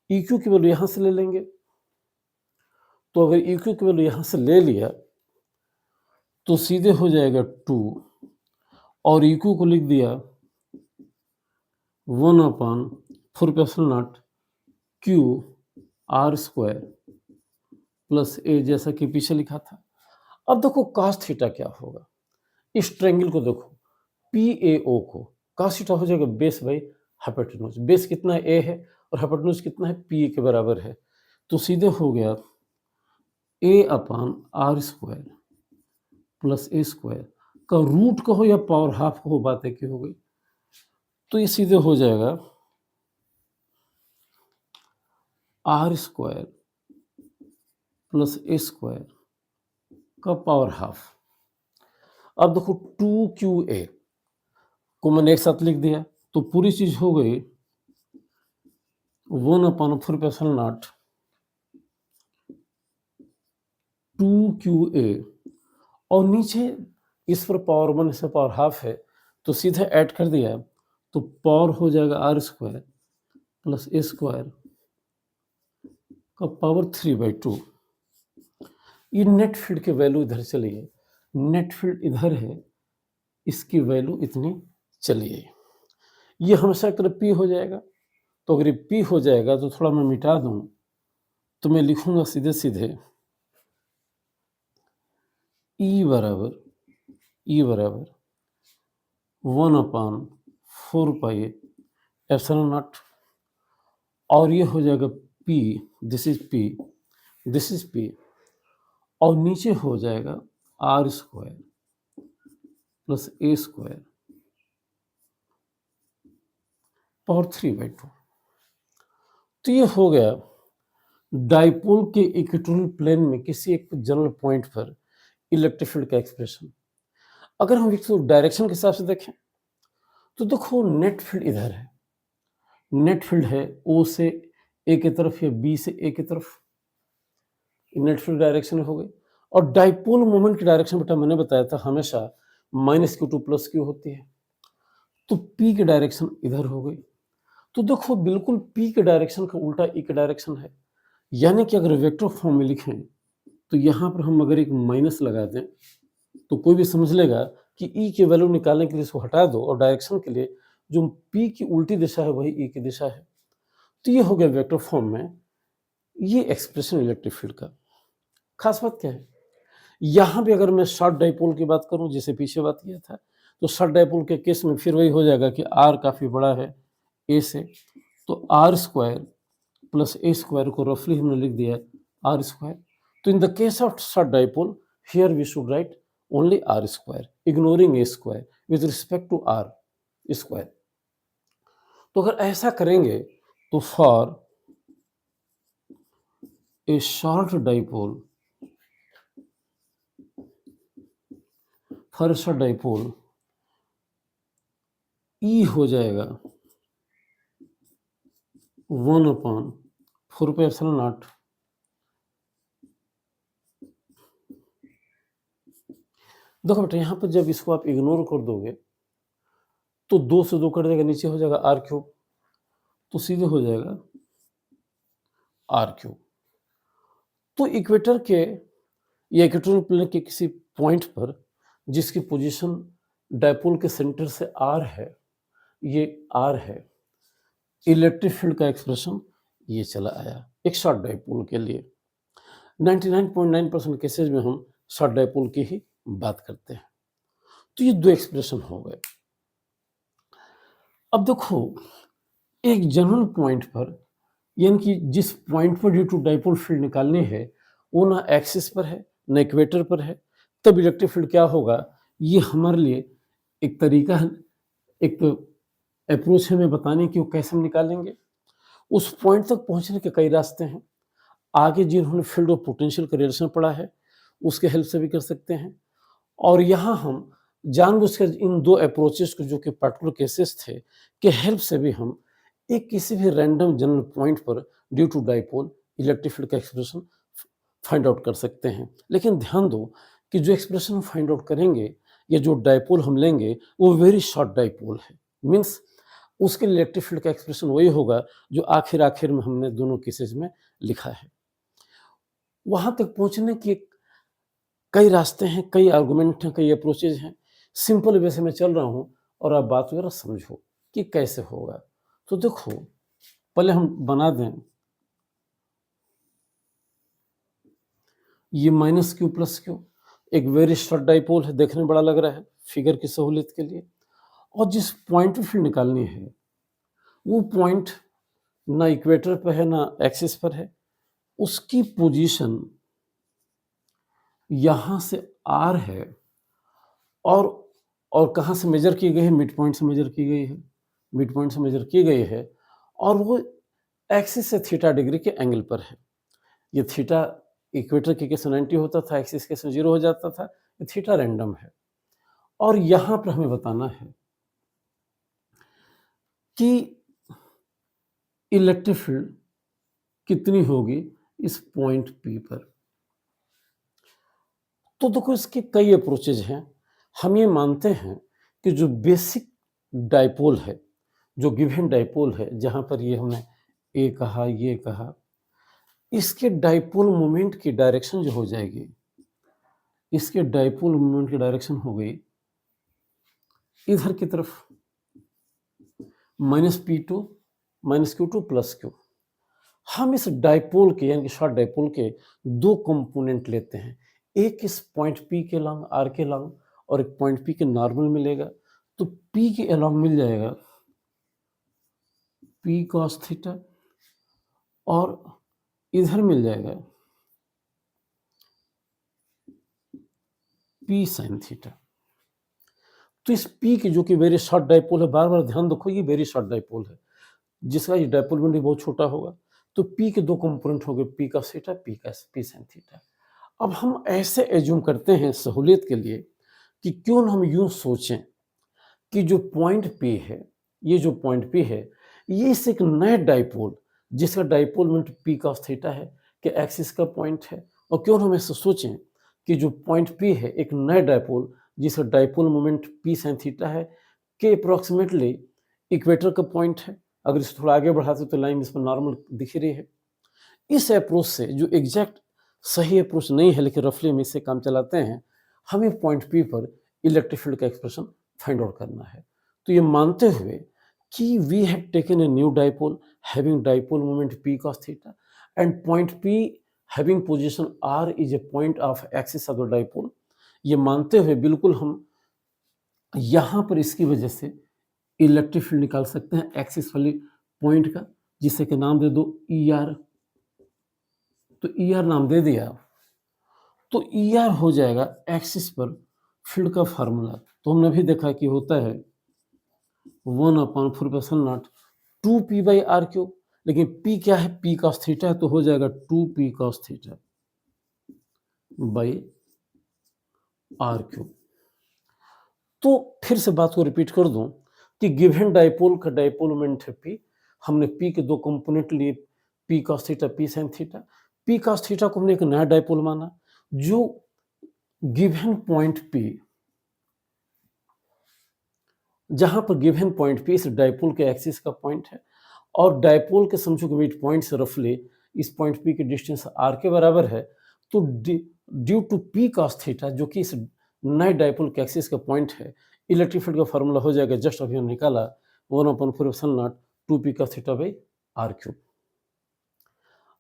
EQ की वैल्यू यहां से ले लेंगे। तो अगर EQ की वैल्यू यहां से ले लिया, तो सीधे हो जाएगा 2, और EQ को लिख दिया 1/4 Q R square plus A, जैसा कि पीछे लिखा था। अब देखो cos थीटा क्या होगा, इस ट्रायंगल को देखो, PAO को cos थीटा हो जाएगा बेस बाई हाइपोटेन्यूज। बेस कितना है, A है, और हाइपोटेन्यूज कितना है, PA के बराबर है। तो सीधे हो गया A/R square plus A square का रूट कहो या पावर हाफ कहो, बात एक ही हो गई। तो ये सीधे हो जाएगा R square plus A square का पावर हाफ। अब देखो 2QA को मैंने एक साथ लिख दिया, तो पूरी चीज हो गई 1/4 2QA, और नीचे इस पर पावर 1 से पावर हाफ है, तो सीधे ऐड कर दिया, तो पावर हो जाएगा R square plus A square का पावर 3/2। ये नेट फील्ड की वैल्यू इधर चलिए, नेट फील्ड इधर है, इसकी वैल्यू इतनी चलिए, ये हमेशा की तरह P हो जाएगा। तो अगर ये P हो जाएगा, तो थोड़ा मैं मिटा दूं, तो मैं लिखूंगा सीधे सीधे E बराबर 1/4πε0, और ये हो जाएगा P, this is P, this is P, और नीचे हो जाएगा R square plus A square power 3/2। तो ये हो गया डाइपोल के इक्वेटोरियल प्लेन में किसी एक जनरल पॉइंट पर इलेक्ट्रिक फील्ड का एक्सप्रेशन। अगर हम इसको डायरेक्शन के हिसाब से देखें, तो देखो नेट फील्ड इधर है, नेट फील्ड है ओ से ए की तरफ या बी से ए की तरफ, नेट फील्ड डायरेक्शन हो गई। और डाइपोल मोमेंट की डायरेक्शन बेटा मैंने बताया था हमेशा -q2 + q होती है, तो पी की डायरेक्शन इधर हो गई। तो देखो बिल्कुल पी के डायरेक्शन का उल्टा ई के डायरेक्शन है, यानी कि अगर वेक्टर फॉर्म में लिखें तो यहाँ पर हम अगर एक माइनस लगा दें तो कोई भी समझ लेगा कि ई की वैल्यू निकालने के लिए इसको हटा दो और डायरेक्शन के लिए जो पी की उल्टी दिशा है वही ई की दिशा है। तो ये हो गया वेक्टर फॉर्म में ये एक्सप्रेशन इलेक्ट्रिक फील्ड का। खास बात क्या है, यहाँ भी अगर मैं शॉर्ट डाइपोल की बात करूँ जैसे पीछे बात किया था, तो शॉर्ट डाइपोल के केस में फिर वही हो जाएगा कि आर काफ़ी बड़ा है ए से, तो R square plus A square को रफली हमने लिख दिया आर स्क्वायर। तो in the case of short dipole here we should write only R square ignoring A square with respect to R square. तो अगर ऐसा करेंगे तो for a short dipole E हो जाएगा 1/4πε0। देखो बेटा यहाँ पर जब इसको आप इग्नोर कर दोगे तो 2 से 2 कट जाएगा, नीचे हो जाएगा r3, तो सीधे हो जाएगा r3। तो इक्वेटर के या इक्वेटोरियल प्लेन के किसी पॉइंट पर जिसकी पोजीशन डाइपोल के सेंटर से r है, ये r है, इलेक्ट्रिक फील्ड का एक्सप्रेशन ये चला आया एक शॉर्ट डाइपोल के लिए। 99.9% केसेज में हम शॉर्ट डाइपोल की ही बात करते हैं। तो ये दो एक्सप्रेशन हो गए। अब देखो एक जनरल पॉइंट पर, यानी कि जिस पॉइंट पर ड्यू टू डाइपोल फील्ड निकालनी है वो ना एक्सिस पर है ना इक्वेटर पर है, तब इलेक्ट्रिक फील्ड क्या होगा, ये हमारे लिए एक तरीका है, एक अप्रोच है हमें बताने की वो कैसे हम निकालेंगे। उस पॉइंट तक पहुंचने के कई रास्ते हैं। आगे जिन्होंने फील्ड ऑफ पोटेंशियल का रिलेशन पढ़ा है उसके हेल्प से भी कर सकते हैं, और यहाँ हम जानबूझकर इन दो अप्रोचेस को जो कि पर्टिकुलर केसेस थे के हेल्प से भी हम एक किसी भी रैंडम जनरल पॉइंट पर due to dipole electric field का एक्सप्रेशन फाइंड आउट कर सकते हैं। लेकिन ध्यान दो कि जो एक्सप्रेशन फाइंड आउट करेंगे या जो डाइपोल हम लेंगे वो वेरी शॉर्ट डाइपोल है, मीन्स उसके लिए इलेक्ट्रिक फील्ड का एक्सप्रेशन वही होगा जो आखिर में हमने दोनों केसेस में लिखा है। वहां तक पहुंचने के कई रास्ते हैं, कई आर्गुमेंट हैं, कई अप्रोचेज हैं। सिंपल वे से मैं चल रहा हूं और आप बात वगैरह समझो कि कैसे होगा। तो देखो पहले हम बना दें ये -q + q, एक वेरी शॉर्ट डाइपोल है, देखने में बड़ा लग रहा है फिगर की सहूलियत के लिए। और जिस पॉइंट पर फील्ड निकालनी है वो पॉइंट ना इक्वेटर पर है ना एक्सिस पर है, उसकी पोजीशन यहां से r है और कहाँ से मेजर की गई है, मिड पॉइंट से मेजर की गई है, मिड पॉइंट से मेजर की गई है, और वो एक्सिस से थीटा डिग्री के एंगल पर है। ये थीटा इक्वेटर के केस में 90 होता था, एक्सिस के केस में 0 हो जाता था, ये थीटा रैंडम है। और यहां पर हमें बताना है कि इलेक्ट्रिक फील्ड कितनी होगी इस पॉइंट P पर। तो देखो इसके कई अप्रोचेज हैं। हम ये मानते हैं कि जो बेसिक डाइपोल है, जो गिवन डाइपोल है, जहां पर ये हमने ए कहा, ये कहा, इसके डाइपोल मोमेंट की डायरेक्शन जो हो जाएगी, इसके डाइपोल मोमेंट की डायरेक्शन हो गई इधर की तरफ -P2 -q2 + q। हम इस डाइपोल के यानी कि शॉर्ट डाइपोल के दो कंपोनेंट लेते हैं, एक इस पॉइंट P के लॉन्ग, R के लॉन्ग, और एक पॉइंट P के नॉर्मल मिलेगा। तो P के अलॉन्ग मिल जाएगा P cos थीटा और इधर मिल जाएगा P sin थीटा। तो इस P की जो कि वेरी शॉर्ट डाइपोल है, बार बार ध्यान रखो ये वेरी शॉर्ट डाइपोल है, जिसका ये डाइपोल मोमेंट बहुत छोटा होगा। तो P के दो कंपोनेंट हो गए, P cos theta, P sin theta. अब हम ऐसे एज्यूम करते हैं सहूलियत के लिए कि क्यों न हम यूं सोचें कि जो पॉइंट P है, ये जो पॉइंट P है, ये इस एक नए डाइपोल जिसका dipole moment P cos theta है के एक्सिस का पॉइंट है। और क्यों हम ऐसा सोचें कि जो पॉइंट P है एक नए डाइपोल जिसका dipole moment P sin theta है के अप्रोक्सीमेटली इक्वेटर का पॉइंट है। अगर इसे थोड़ा आगे बढ़ाते तो लाइन इस पर नॉर्मल दिख रही है। इस अप्रोच से जो एग्जैक्ट सही अप्रोच नहीं है लेकिन रफली हम इससे काम चलाते हैं, हमें पॉइंट P पर इलेक्ट्रिक फील्ड का एक्सप्रेशन फाइंड आउट करना है। तो ये मानते हुए कि we have taken a new dipole having dipole moment P cos theta and point P having position R is a point of axis of the dipole, ये मानते हुए बिल्कुल हम यहाँ पर इसकी वजह से इलेक्ट्रिक फील्ड निकाल सकते हैं एक्सिस वाली पॉइंट का, जिसे के नाम दे दो ER। तो ER नाम दे दिया तो ER हो जाएगा एक्सिस पर फील्ड का फार्मूला। तो हमने भी देखा कि होता है 1/4 2p/r³, लेकिन P क्या है, P cos थीटा है, तो हो जाएगा 2p cos theta by r³। तो फिर से बात को रिपीट कर दूं कि गिवन डाइपोल का डाइपोल मोमेंट है P, हमने P के दो कंपोनेंट लिए P cos theta P sin theta. P cos theta को हमने एक नया डाइपोल माना जो गिवन पॉइंट P, जहां पर गिवन पॉइंट P इस डाइपोल के एक्सिस का पॉइंट है और डाइपोल के समझो कि मिड पॉइंट से रफली इस पॉइंट P की डिस्टेंस r के बराबर है। तो due to P cos theta जो कि इस नए डाइपोल के एक्सिस का पॉइंट है, इलेक्ट्रिक फील्ड का फार्मूला हो जाएगा जस्ट अभी हमने निकाला 1/4 2p cos theta by r³।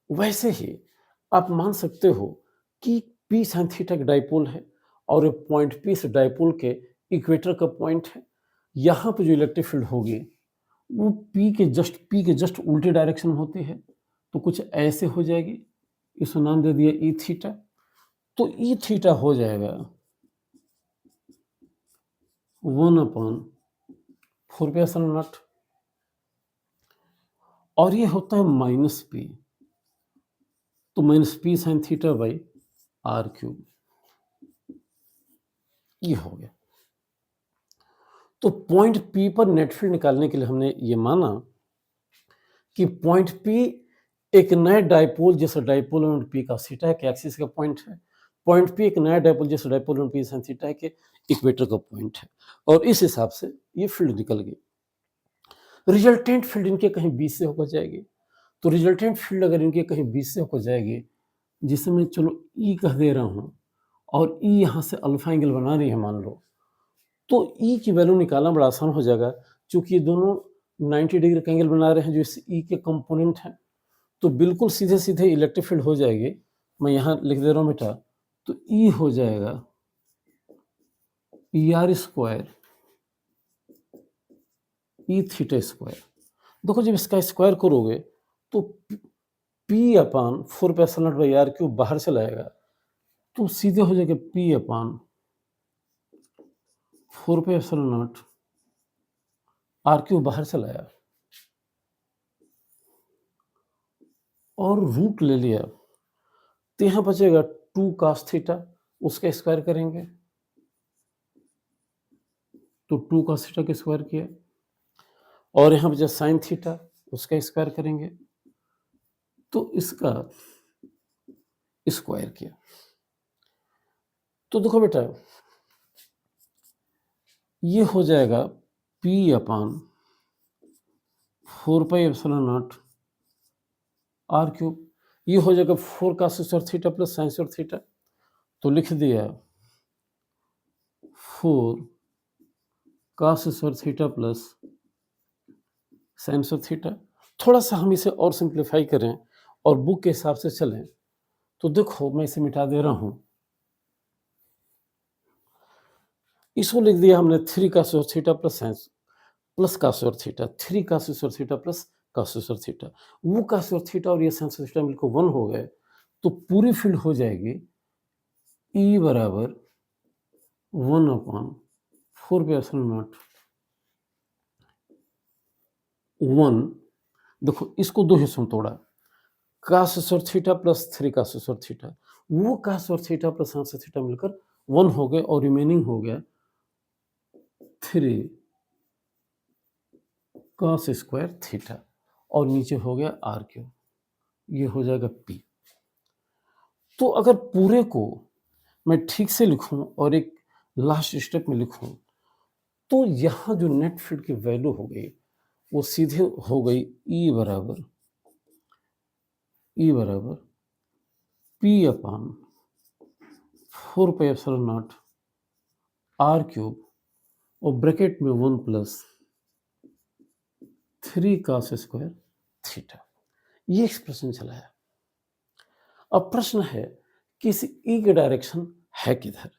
वैसे ही आप मान सकते हो कि P sin थीटा का डाइपोल है और पॉइंट P से डाइपोल के इक्वेटर का पॉइंट है। यहाँ पे जो इलेक्ट्रिक फील्ड होगी वो P के जस्ट उल्टे डायरेक्शन में होती है, तो कुछ ऐसे हो जाएगी। इसको नाम दे दिया ई थीटा। तो ई थीटा हो जाएगा 1/4 और ये होता है -P, तो -P sin theta by r³। ये हो गया। तो पॉइंट P पर नेट फील्ड निकालने के लिए हमने ये माना कि पॉइंट P एक नए डाइपोल जैसा dipole moment P cos theta है कि एक्सिस का पॉइंट है, पॉइंट P एक नया डाइपोल जैसा dipole moment P sin theta है कि इक्वेटर का पॉइंट है, और इस हिसाब से ये फील्ड निकल गई। रिजल्टेंट फील्ड इनके कहीं बीच से होकर जाएगी। तो रिजल्टेंट फील्ड अगर इनके कहीं बीच से होकर जाएगी, जिसे मैं चलो E कह दे रहा हूँ और E यहाँ से अल्फा एंगल बना रही है मान लो, तो E की वैल्यू निकालना बड़ा आसान हो जाएगा क्योंकि ये दोनों 90 डिग्री का एंगल बना रहे हैं जो इस E के कंपोनेंट हैं। तो बिल्कुल सीधे सीधे इलेक्ट्रिक फील्ड हो जाएगी। मैं यहाँ लिख दे रहा हूँ बेटा, तो E हो जाएगा ER² E थीटा स्क्वायर। देखो जब इसका स्क्वायर करोगे तो P/4πε0/r³ बाहर चला आएगा, तो सीधे हो जाएगा P/4πε0r³ बाहर चला आया और रूट ले लिया, तो यहाँ बचेगा 2 cos थीटा, उसका स्क्वायर करेंगे तो 2 cos थीटा का स्क्वायर किया, और यहाँ बचा sin थीटा, उसका स्क्वायर करेंगे तो इसका स्क्वायर किया। तो देखो बेटा ये हो जाएगा P/4πε0r³, ये हो जाएगा 4 cos² theta plus sin² theta, तो लिख दिया 4 cos² theta plus sin² theta. थोड़ा सा हम इसे और सिंप्लीफाई करें और बुक के हिसाब से चलें तो देखो मैं इसे मिटा दे रहा हूं, इसको लिख दिया हमने 3 cos² theta plus cos² theta, 3 cos² theta plus cos² theta. वो cos² थीटा और ये sin² थीटा मिलकर 1 हो गए, तो पूरी फील्ड हो जाएगी E बराबर 1/4πε0 देखो इसको दो हिस्सों में तोड़ा, cos² theta plus 3 cos² theta, वो cos² theta plus sin² theta मिलकर 1 हो गए और रिमेनिंग हो गया 3 कॉस स्क्वायर थीटा और नीचे हो गया आर क्यूब, ये हो जाएगा पी। तो अगर पूरे को मैं ठीक से लिखूं और एक लास्ट स्टेप में लिखूं तो यहाँ जो नेट फील्ड की वैल्यू हो गई वो सीधे हो गई ई बराबर पी अपान 4πε0 आर क्यूब और ब्रैकेट में 1 प्लस 3 cos स्क्वायर थीटा, ये एक्सप्रेशन चला है। अब प्रश्न है कि इस ई की डायरेक्शन है किधर,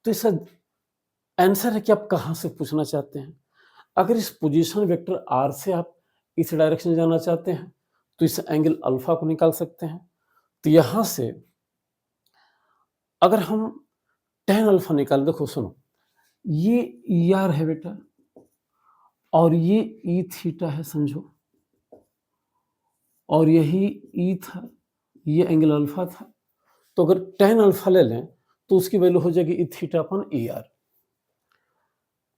तो इसका आंसर है कि आप कहाँ से पूछना चाहते हैं। अगर इस पोजीशन वेक्टर आर से आप इस डायरेक्शन जाना चाहते हैं तो इस एंगल अल्फा को निकाल सकते हैं। तो यहां से अगर हम tan अल्फा निकाल, देखो सुनो, ये ई आर है बेटा और ये ई थीटा है समझो, और यही ई था, ये एंगल अल्फा था। तो अगर tan अल्फा ले लें तो उसकी वैल्यू हो जाएगी E theta upon E R.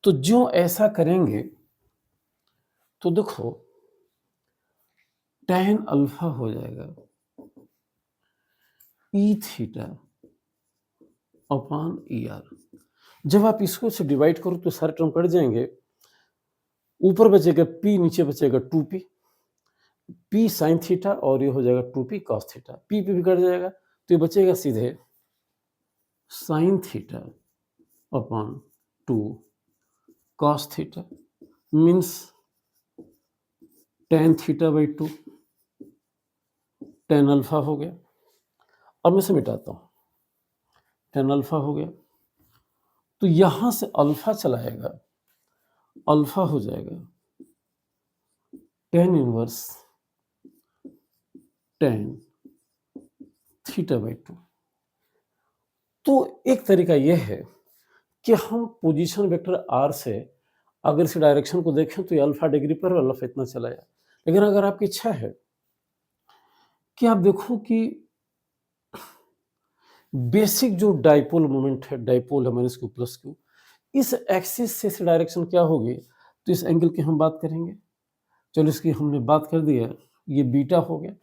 तो जो ऐसा करेंगे तो देखो tan अल्फा हो जाएगा E theta upon E R. जब आप इसको से डिवाइड करो तो सारे टर्म कट जाएंगे, ऊपर बचेगा p, नीचे बचेगा 2p, p साइन थीटा और ये हो जाएगा 2p कॉस थीटा, p भी कट जाएगा तो ये बचेगा सीधे sine theta upon 2 cos theta means tan theta by 2, tan alpha हो गया। अब मैं इसे मिटाता हूँ, tan अल्फा हो गया तो यहां से अल्फा चलाएगा, अल्फा हो जाएगा tan inverse tan theta by 2। तो एक तरीका यह है कि हम पोजीशन वेक्टर आर से अगर इस डायरेक्शन को देखें तो ये अल्फा डिग्री पर अल्फा इतना चलाया। लेकिन अगर आपकी इच्छा है कि आप देखो कि बेसिक जो डाइपोल मोमेंट है, डाइपोल है माइनस क्यू प्लस क्यू, इस एक्सिस से इस डायरेक्शन क्या होगी, तो इस एंगल की हम बात करेंगे। चलो इसकी हमने बात कर दी है, ये बीटा हो गया।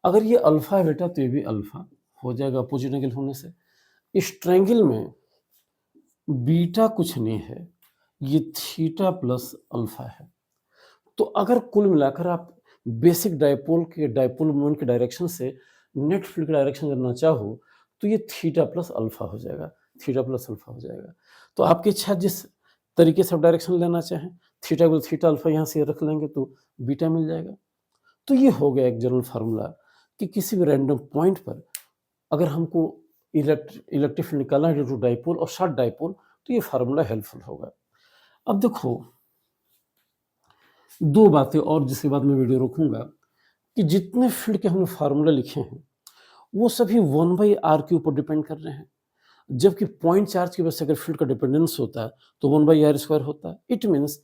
अगर ये अल्फा है बेटा तो ये भी अल्फा हो जाएगा अपोजिट एंगल होने से। इस ट्रायंगल में बीटा कुछ नहीं है, ये थीटा प्लस अल्फा है। तो अगर कुल मिलाकर आप बेसिक डाइपोल मोमेंट के डायरेक्शन से नेट फील्ड की डायरेक्शन करना चाहो तो ये थीटा प्लस अल्फा हो जाएगा, थीटा प्लस अल्फा हो जाएगा। तो आपकी इच्छा जिस तरीके से आप डायरेक्शन लेना चाहें, थीटा को थीटा अल्फा यहाँ से रख लेंगे तो बीटा मिल जाएगा। तो ये हो गया एक जनरल फार्मूला कि किसी भी रैंडम पॉइंट पर अगर हमको इलेक्ट्रिक फील्ड निकालना है ड्यू टू डाइपोल और शॉर्ट डाइपोल तो ये फार्मूला हेल्पफुल होगा। अब देखो दो बातें और जिसके बाद मैं वीडियो रोकूंगा कि जितने फील्ड के हमने फार्मूला लिखे हैं वो सभी 1/r के ऊपर डिपेंड कर रहे हैं, जबकि पॉइंट चार्ज की वजह से अगर फील्ड का डिपेंडेंस होता है तो 1/r² होता है। इट मीन्स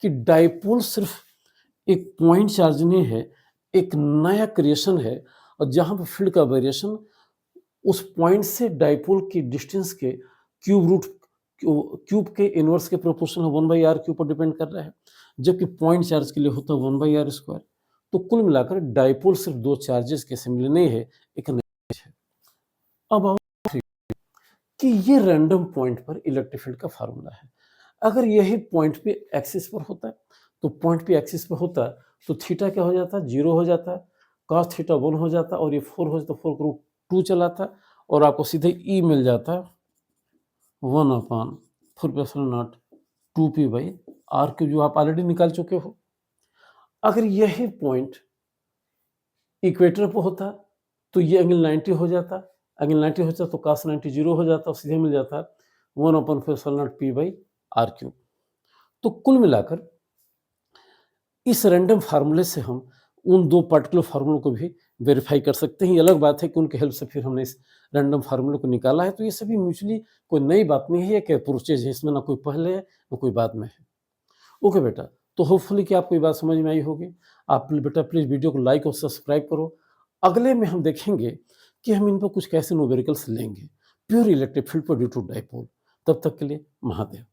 कि डाइपोल सिर्फ एक पॉइंट चार्ज नहीं है, एक नया क्रिएशन है, और जहां पर फील्ड का वेरिएशन उस पॉइंट से डाइपोल की डिस्टेंस के क्यूब के इनवर्स के प्रोपोर्शन 1/r के ऊपर डिपेंड कर रहा है, जबकि पॉइंट चार्ज के लिए होता है 1/r²। तो कुल मिलाकर डाइपोल सिर्फ दो चार्जेस के सिमिलर नहीं है, एक नेट है। अब आओ कि ये रैंडम पॉइंट पर इलेक्ट्रिक फील्ड का फार्मूला है। अगर यही पॉइंट पे एक्सिस पर होता है तो पॉइंट पे एक्सिस पर होता है तो थीटा क्या हो जाता है, 0 हो जाता है, कॉस थीटा 1 हो जाता है, और ये 4 हो जाता है, 4 को √2 चलाता है और आपको सीधे ई मिल जाता है 1/4πε0 2p/r, जो आप ऑलरेडी निकाल चुके हो। अगर यही पॉइंट इक्वेटर पर होता तो ये एंगल 90 हो जाता, एंगल 90 हो जाता तो cos 90 0 हो जाता और सीधे मिल जाता 1/4πε0 p/r³। तो कुल मिलाकर इस रैंडम फार्मूले से हम उन दो पर्टिकुलर फार्मूलों को भी वेरीफाई कर सकते हैं। ये अलग बात है कि उनके हेल्प से फिर हमने इस रैंडम फार्मूले को निकाला है। तो ये सभी म्यूचुअली कोई नई बात नहीं है, कि प्रोसेस है, इसमें ना कोई पहले है ना कोई बाद में है। ओके बेटा, तो होपफुली कि आपको ये बात समझ में आई होगी। आप बेटा प्लीज़ वीडियो को लाइक और सब्सक्राइब करो। अगले में हम देखेंगे कि हम इन पर कुछ कैसे न्यूमेरिकल्स लेंगे प्योर इलेक्ट्रिक फील्ड पर ड्यू टू डाइपोल। तब तक के लिए महादेव।